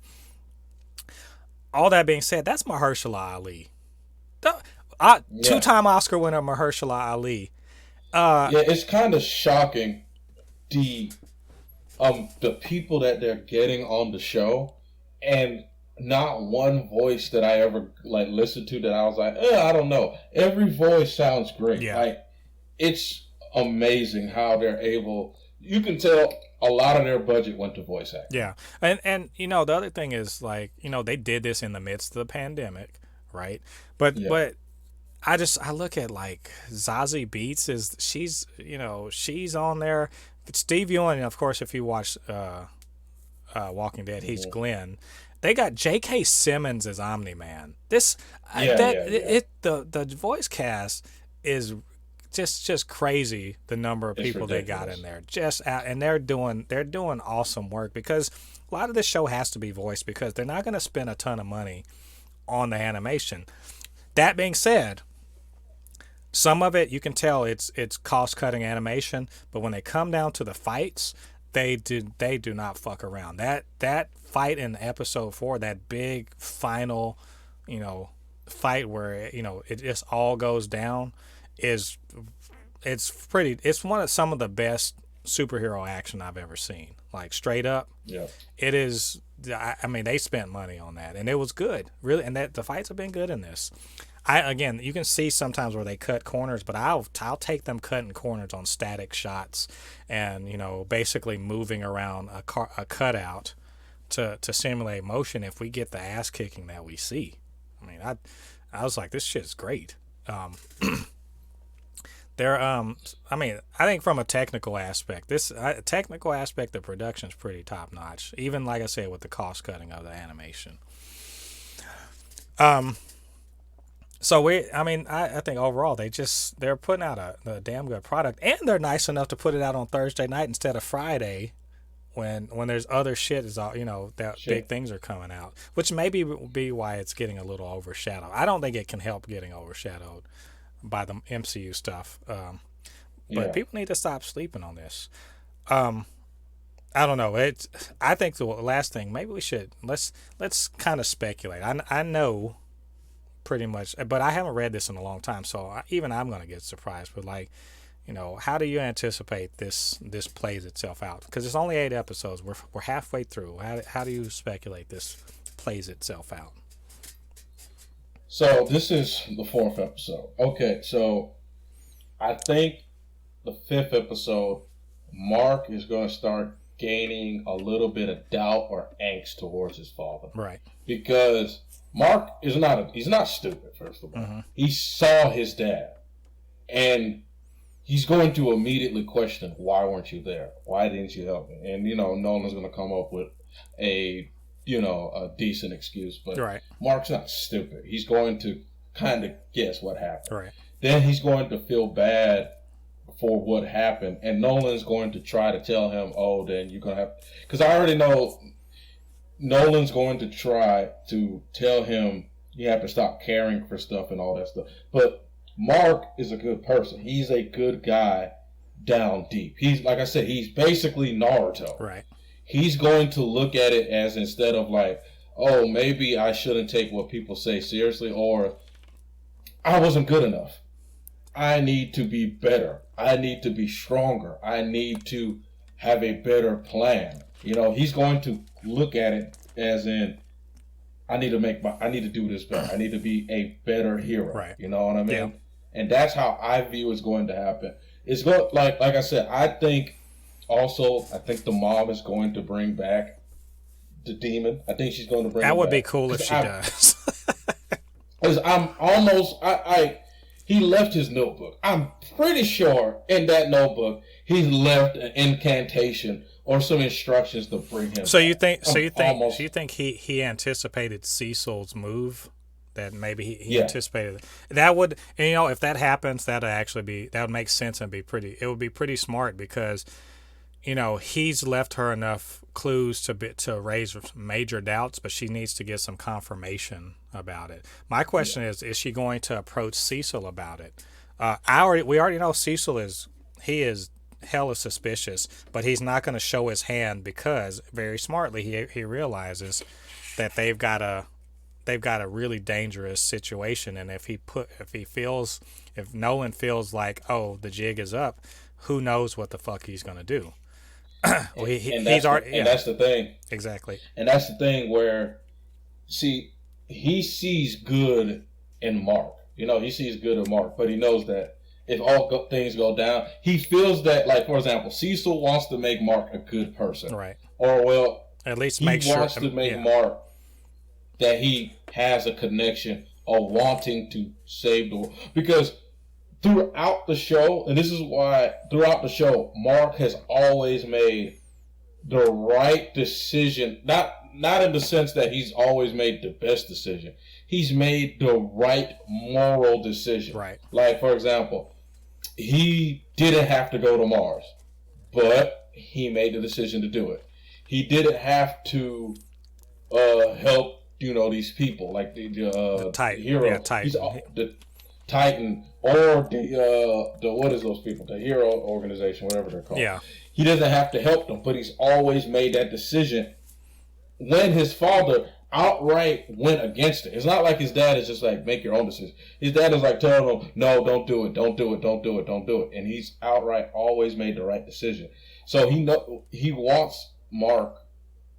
All that being said, that's Mahershala Ali. Two-time Oscar winner Mahershala Ali. It's kind of shocking the people that they're getting on the show, and not one voice that I ever like listened to that I was like, I don't know. Every voice sounds great. Yeah. Like, it's amazing how they're able. You can tell a lot of their budget went to voice acting. Yeah, and the other thing is, like, they did this in the midst of the pandemic, right? But I look at, like, Zazie Beetz she's on there. Steve Ewan, of course, if you watch Walking Dead, he's Glenn. They got J.K. Simmons as Omni-Man. The voice cast is just crazy, the number of people they got in there. And they're doing awesome work, because a lot of this show has to be voiced, because they're not going to spend a ton of money on the animation. That being said, some of it you can tell it's cost-cutting animation, but when they come down to the fights, they do not fuck around. That fight in episode 4, that big final, fight where it just all goes down, it's one of some of the best superhero action I've ever seen. Like, straight up. Yeah. It is. I mean, they spent money on that, and it was good, really. And the fights have been good in this. Again, you can see sometimes where they cut corners, but I'll take them cutting corners on static shots, and basically moving around a cutout to simulate motion. If we get the ass kicking that we see, I mean, I was like, this shit's great. I think from a technical aspect, the production's pretty top notch. Even, like I said, with the cost cutting of the animation. So I think overall they're putting out a damn good product, and they're nice enough to put it out on Thursday night instead of Friday, when there's other shit big things are coming out, which maybe be why it's getting a little overshadowed. I don't think it can help getting overshadowed by the MCU stuff, but people need to stop sleeping on this. I don't know. I think the last thing, maybe we should let's kind of speculate. I know pretty much, but I haven't read this in a long time, so even I'm going to get surprised. But, like, how do you anticipate this plays itself out? Because it's only 8 episodes. We're halfway through. How do you speculate this plays itself out? So this is the 4th episode. Okay, so I think the 5th episode, Mark is going to start gaining a little bit of doubt or angst towards his father. Right. Because Mark he's not stupid, first of all. Mm-hmm. He saw his dad. And he's going to immediately question, why weren't you there? Why didn't you help me? And, Nolan's going to come up with a decent excuse. But right. Mark's not stupid. He's going to kind of guess what happened. Right. Then he's going to feel bad for what happened. And Nolan's going to try to tell him, oh, then you're going to have... Because I already know Nolan's going to try to tell him you have to stop caring for stuff and all that stuff. But Mark is a good person. He's a good guy down deep. He's, like I said, he's basically Naruto. Right. He's going to look at it as, instead of like, oh, maybe I shouldn't take what people say seriously, or I wasn't good enough. I need to be better. I need to be stronger. I need to have a better plan. You know, he's going to look at it as in, I need to do this better. I need to be a better hero. Right. You know what I mean? Yeah. And that's how I view it's going to happen. It's going, like I said, I think the mom is going to bring back the demon. I think she's going to bring that it would back. be cool if she does. Because I'm almost, he left his notebook. I'm pretty sure in that notebook he's left an incantation or some instructions to bring him. So you think? Almost, So you think he anticipated Cecil's move? That maybe he anticipated that would, and you know, if that happens, that would make sense and it would be pretty smart, because you know he's left her enough clues to raise major doubts, but she needs to get some confirmation about it. My question is she going to approach Cecil about it? We already know Cecil is hella suspicious, but he's not going to show his hand, because very smartly he realizes that they've got a really dangerous situation, and if Nolan feels like, oh, the jig is up, who knows what the fuck he's going to do. Well, that's the thing. Exactly. And that's the thing where, see, he sees good in Mark. You know, he sees good in Mark, but he knows that if all things go down, he feels that, like, for example, Cecil wants to make Mark a good person. Right. Or, well, at least he wants to make Mark that he has a connection of wanting to save the world. Because throughout the show, and this is why throughout the show, Mark has always made the right decision. Not in the sense that he's always made the best decision. He's made the right moral decision. Right. Like, for example, he didn't have to go to Mars, but he made the decision to do it. He didn't have to help, you know, these people, like the Titan. hero. Yeah, Titan. The Titan, or the what is those people? The hero organization, whatever they're called. Yeah. He doesn't have to help them, but he's always made that decision when his father outright went against it. It's not like his dad is just like, make your own decision. His dad is like telling him, no, don't do it, don't do it, don't do it, don't do it. And he's outright always made the right decision. So he wants Mark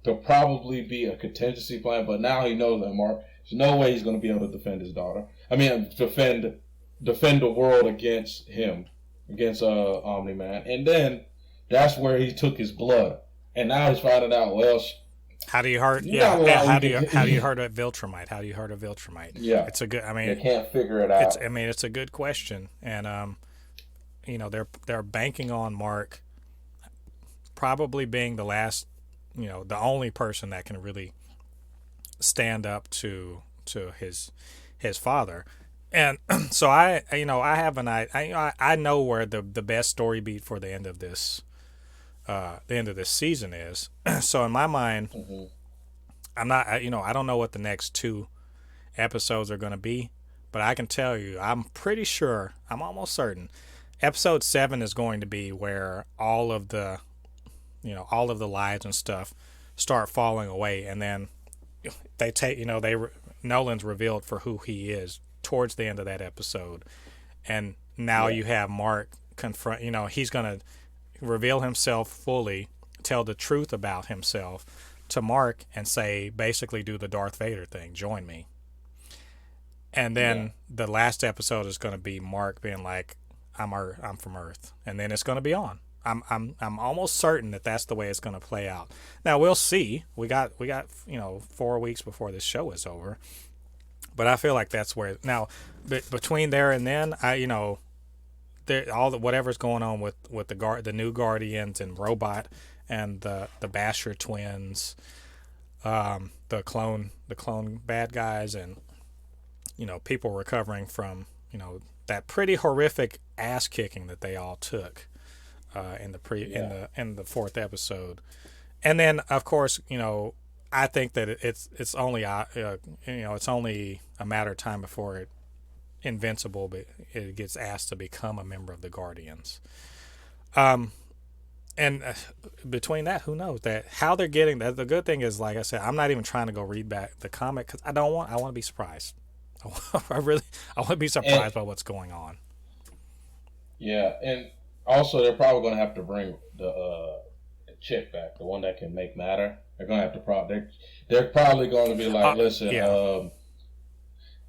to probably be a contingency plan, but now he knows that Mark, there's no way he's going to be able to defend his daughter. I mean, defend the world against him, against Omni-Man. And then that's where he took his blood. And now he's finding out, well, how do you hurt? How do you hurt a Viltrumite? How do you hurt a Viltrumite? Yeah, it's a good. I mean, they can't figure it out. It's a good question, and you know, they're banking on Mark probably being the last, you know, the only person that can really stand up to his father. And so I know where the best story beat for the end of this season is. So in my mind, I don't know what the next 2 episodes are going to be, but I can tell you, I'm pretty sure, I'm almost certain, episode 7 is going to be where all of the lies and stuff start falling away, and then they take, Nolan's revealed for who he is towards the end of that episode, and now you have Mark confront, he's going to reveal himself fully, tell the truth about himself to Mark, and say, basically do the Darth Vader thing, join me. And then the last episode is going to be Mark being like, I'm from Earth, and then it's going to be on. I'm almost certain that that's the way it's going to play out. Now we'll see. We got 4 weeks before this show is over, but I feel like that's where now between there and then whatever's going on with the new Guardians and Robot and the Basher twins, the clone bad guys, and people recovering from that pretty horrific ass kicking that they all took in the 4th episode. And then of course I think that it's only a matter of time before Invincible it gets asked to become a member of the Guardians. And between that, who knows that how they're getting that. The good thing is, like I said, I'm not even trying to go read back the comic because I don't want. I want to be surprised. I want to be surprised by what's going on. Yeah, and also they're probably going to have to bring the chick back, the one that can make matter. They're going to have to they're probably going to be like, listen,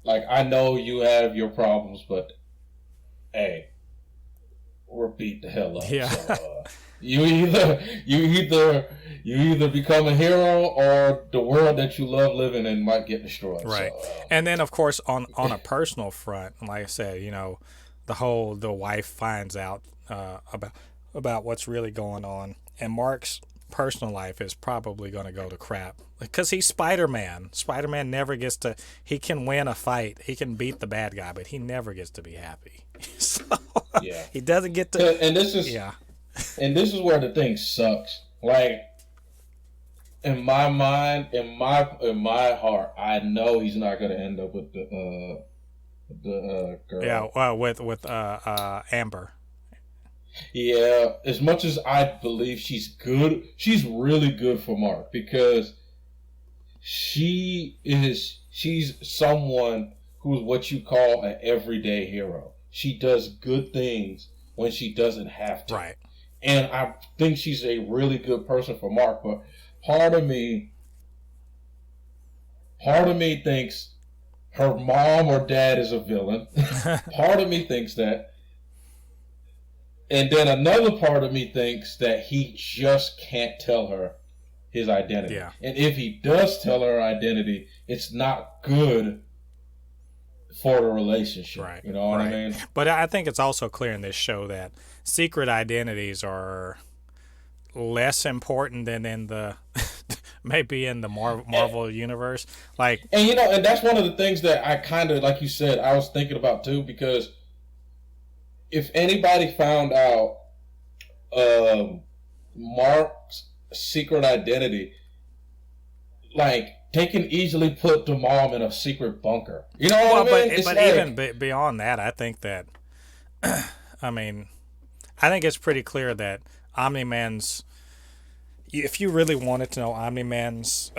like I know you have your problems, but hey, we're beat the hell up. Yeah. So, you either become a hero or the world that you love living in might get destroyed. Right. So, and then of course on a personal front, like I said, the wife finds out about what's really going on, and Mark's personal life is probably going to go to crap because he's Spider-Man. Spider-Man never gets to. He can win a fight, he can beat the bad guy, but he never gets to be happy. So yeah, he doesn't get to. And this is and this is where the thing sucks. Like in my mind, in my heart, I know he's not going to end up with the girl. Yeah, with Amber. Yeah, as much as I believe she's good, she's really good for Mark because she's someone who's what you call an everyday hero. She does good things when she doesn't have to. Right. And I think she's a really good person for Mark, but part of me thinks her mom or dad is a villain. Part of me thinks that. And then another part of me thinks that he just can't tell her his identity. Yeah. And if he does tell her identity, it's not good for the relationship. Right. You know what I mean? But I think it's also clear in this show that secret identities are less important than in the maybe in the Marvel universe. And and that's one of the things that I kind of, like you said, I was thinking about too, because if anybody found out Mark's secret identity, like they can easily put the mom in a secret bunker. You know what I mean? But even beyond that, I think that I think it's pretty clear that Omni-Man's. If you really wanted to know Omni-Man's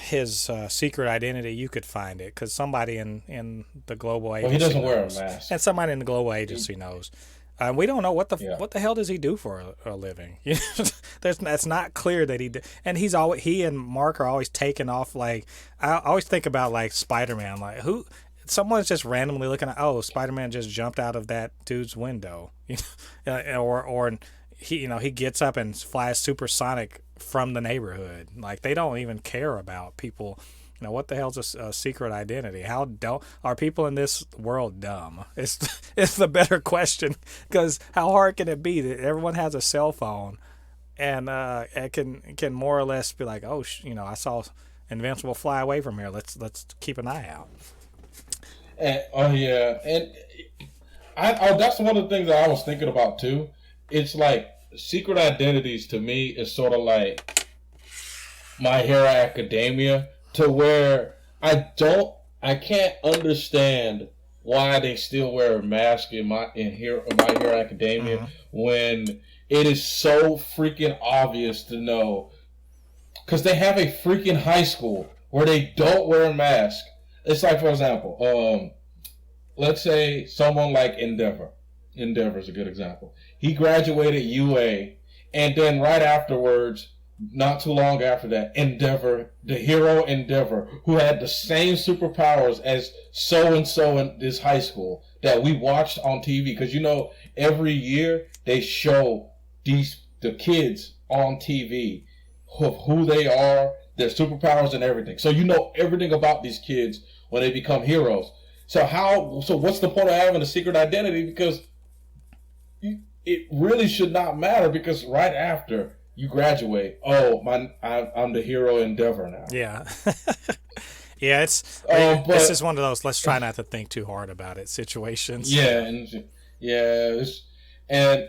his secret identity, you could find it because somebody in the global agency. Well, he doesn't wear a mask, and somebody in the global agency knows. We don't know what the hell does he do for a living. That's not clear that and he and Mark are always taking off. Like I always think about like Spider-Man, like someone's just randomly looking at Spider-Man just jumped out of that dude's window, or he gets up and flies supersonic from the neighborhood. Like they don't even care about people. What the hell's a secret identity? How dumb are people in this world? Dumb. It's the better question, because how hard can it be that everyone has a cell phone and it can more or less be like, I saw Invincible fly away from here. Let's keep an eye out. And that's one of the things that I was thinking about too. It's like secret identities to me is sort of like My Hero Academia, to where I can't understand why they still wear a mask in My Hero Academia when it is so freaking obvious to know, because they have a freaking high school where they don't wear a mask. It's like, for example, let's say someone like Endeavor. Endeavor is a good example. He graduated UA, and then right afterwards, not too long after that, Endeavor, the hero Endeavor, who had the same superpowers as so-and-so in this high school that we watched on TV. Because, every year they show the kids on TV of who they are, their superpowers and everything. So you know everything about these kids when they become heroes. So what's the point of having a secret identity? Because it really should not matter, because right after you graduate, I'm the hero Endeavor now. Yeah. Yeah, this is one of those let's try not to think too hard about it situations. Yeah, and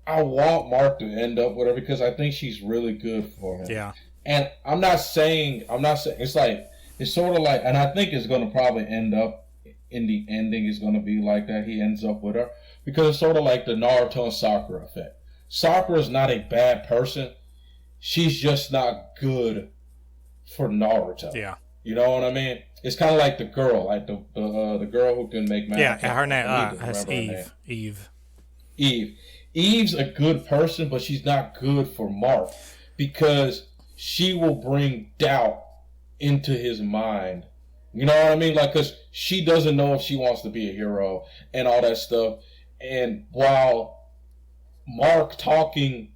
I want Mark to end up with her because I think she's really good for him. Yeah. And I'm not saying it's sort of like, and I think it's going to probably end up in the ending is going to be like that. He ends up with her because it's sort of like the Naruto and Sakura effect. Sakura is not a bad person. She's just not good for Naruto. Yeah. You know what I mean? It's kind of like the girl, like the girl who can make magic. Yeah, her name is Eve. Eve. Eve's a good person, but she's not good for Mark because she will bring doubt into his mind. You know what I mean? Like, because she doesn't know if she wants to be a hero and all that stuff. And while Mark talking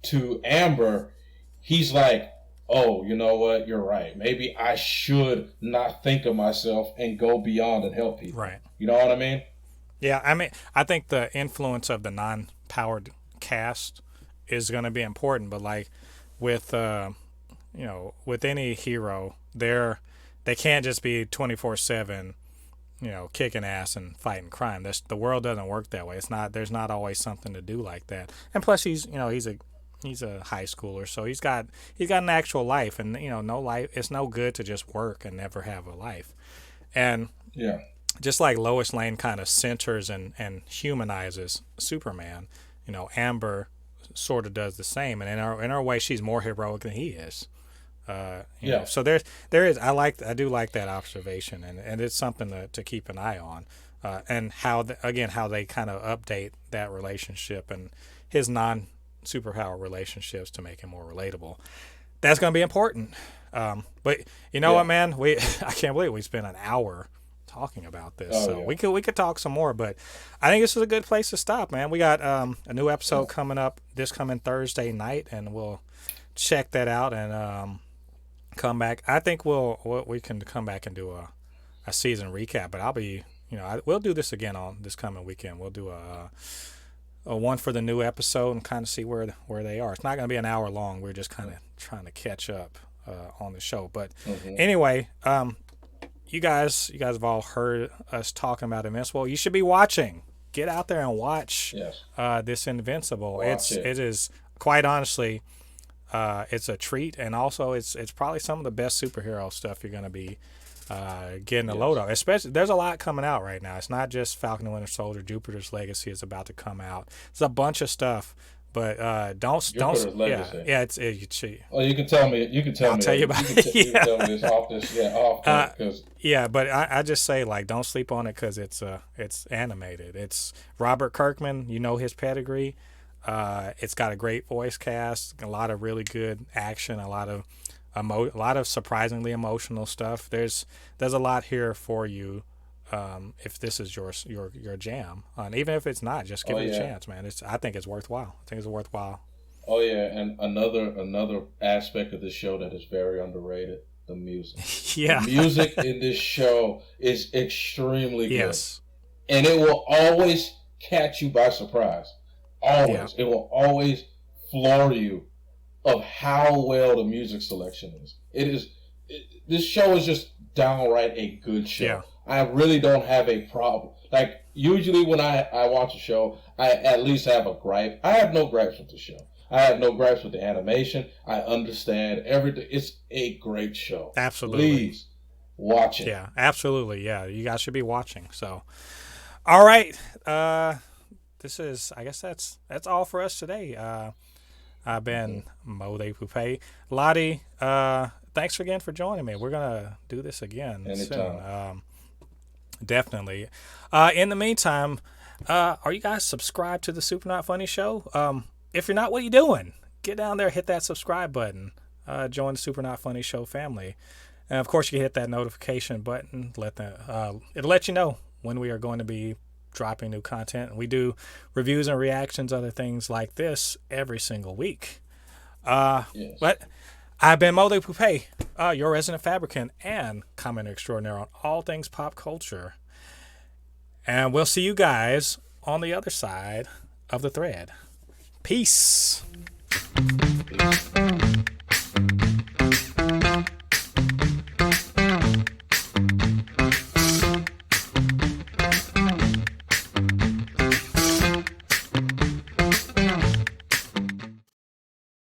to Amber, he's like, oh, you know what? You're right. Maybe I should not think of myself and go beyond and help people. Right. You know what I mean? Yeah, I mean, I think the influence of the non-powered cast is going to be important, but like with with any hero, they can't just be 24/7, kicking ass and fighting crime. The world doesn't work that way. There's not always something to do like that. And plus he's a high schooler, so he's got an actual life, and no life. It's no good to just work and never have a life. And yeah, just like Lois Lane kind of centers and humanizes Superman, Amber sort of does the same, and in her way, she's more heroic than he is. So there is. I do like that observation, and it's something to keep an eye on, and how they kind of update that relationship and his non-superpower relationships to make him more relatable. That's going to be important. But what, man? I can't believe we spent an hour talking about this. We could talk some more, but I think this is a good place to stop, man. We got a new episode coming up this coming Thursday night, and we'll check that out and come back. I think we can come back and do a season recap, but I'll be we'll do this again on this coming weekend. We'll do a one for the new episode and kind of see where they are. It's not going to be an hour long. We're just kind of trying to catch up on the show. But anyway, you guys have all heard us talking about Invincible. You should be watching. Get out there and watch this Invincible. It is quite honestly, it's a treat, and also it's probably some of the best superhero stuff you're going to be getting a load of. Especially, there's a lot coming out right now. It's not just Falcon and Winter Soldier. Jupiter's Legacy is about to come out. It's a bunch of stuff. But don't. Legacy. Yeah. It's cheat. Well, you can tell me. I'll tell you about it. You can tell me this off this. Because but I just say don't sleep on it because it's animated. It's Robert Kirkman. His pedigree. It's got a great voice cast. A lot of really good action. A lot of surprisingly emotional stuff. There's a lot here for you. If this is your jam, and even if it's not, just give it a chance, man. I think it's worthwhile. Oh yeah, and another aspect of this show that is very underrated: the music. The music in this show is extremely good. Yes, and it will always catch you by surprise. Always, it will always floor you of how well the music selection is. This show is just downright a good show. Yeah. I really don't have a problem. Like, usually when I watch a show, I at least have a gripe. I have no gripes with the show. I have no gripes with the animation. I understand everything. It's a great show. Absolutely. Please watch it. Yeah, absolutely. Yeah, you guys should be watching. So, all right. I guess that's all for us today. I've been Mo Thépuppét. Lottie, thanks again for joining me. We're going to do this again soon. Definitely. In the meantime, are you guys subscribed to the Super Not Funny Show? If you're not, what are you doing? Get down there, hit that subscribe button. Join the Super Not Funny Show family. And, of course, you can hit that notification button. It'll let you know when we are going to be dropping new content. And we do reviews and reactions, other things like this every single week. But I've been Mo Thépuppét, your resident fabricant and commenter extraordinaire on all things pop culture. And we'll see you guys on the other side of the thread. Peace.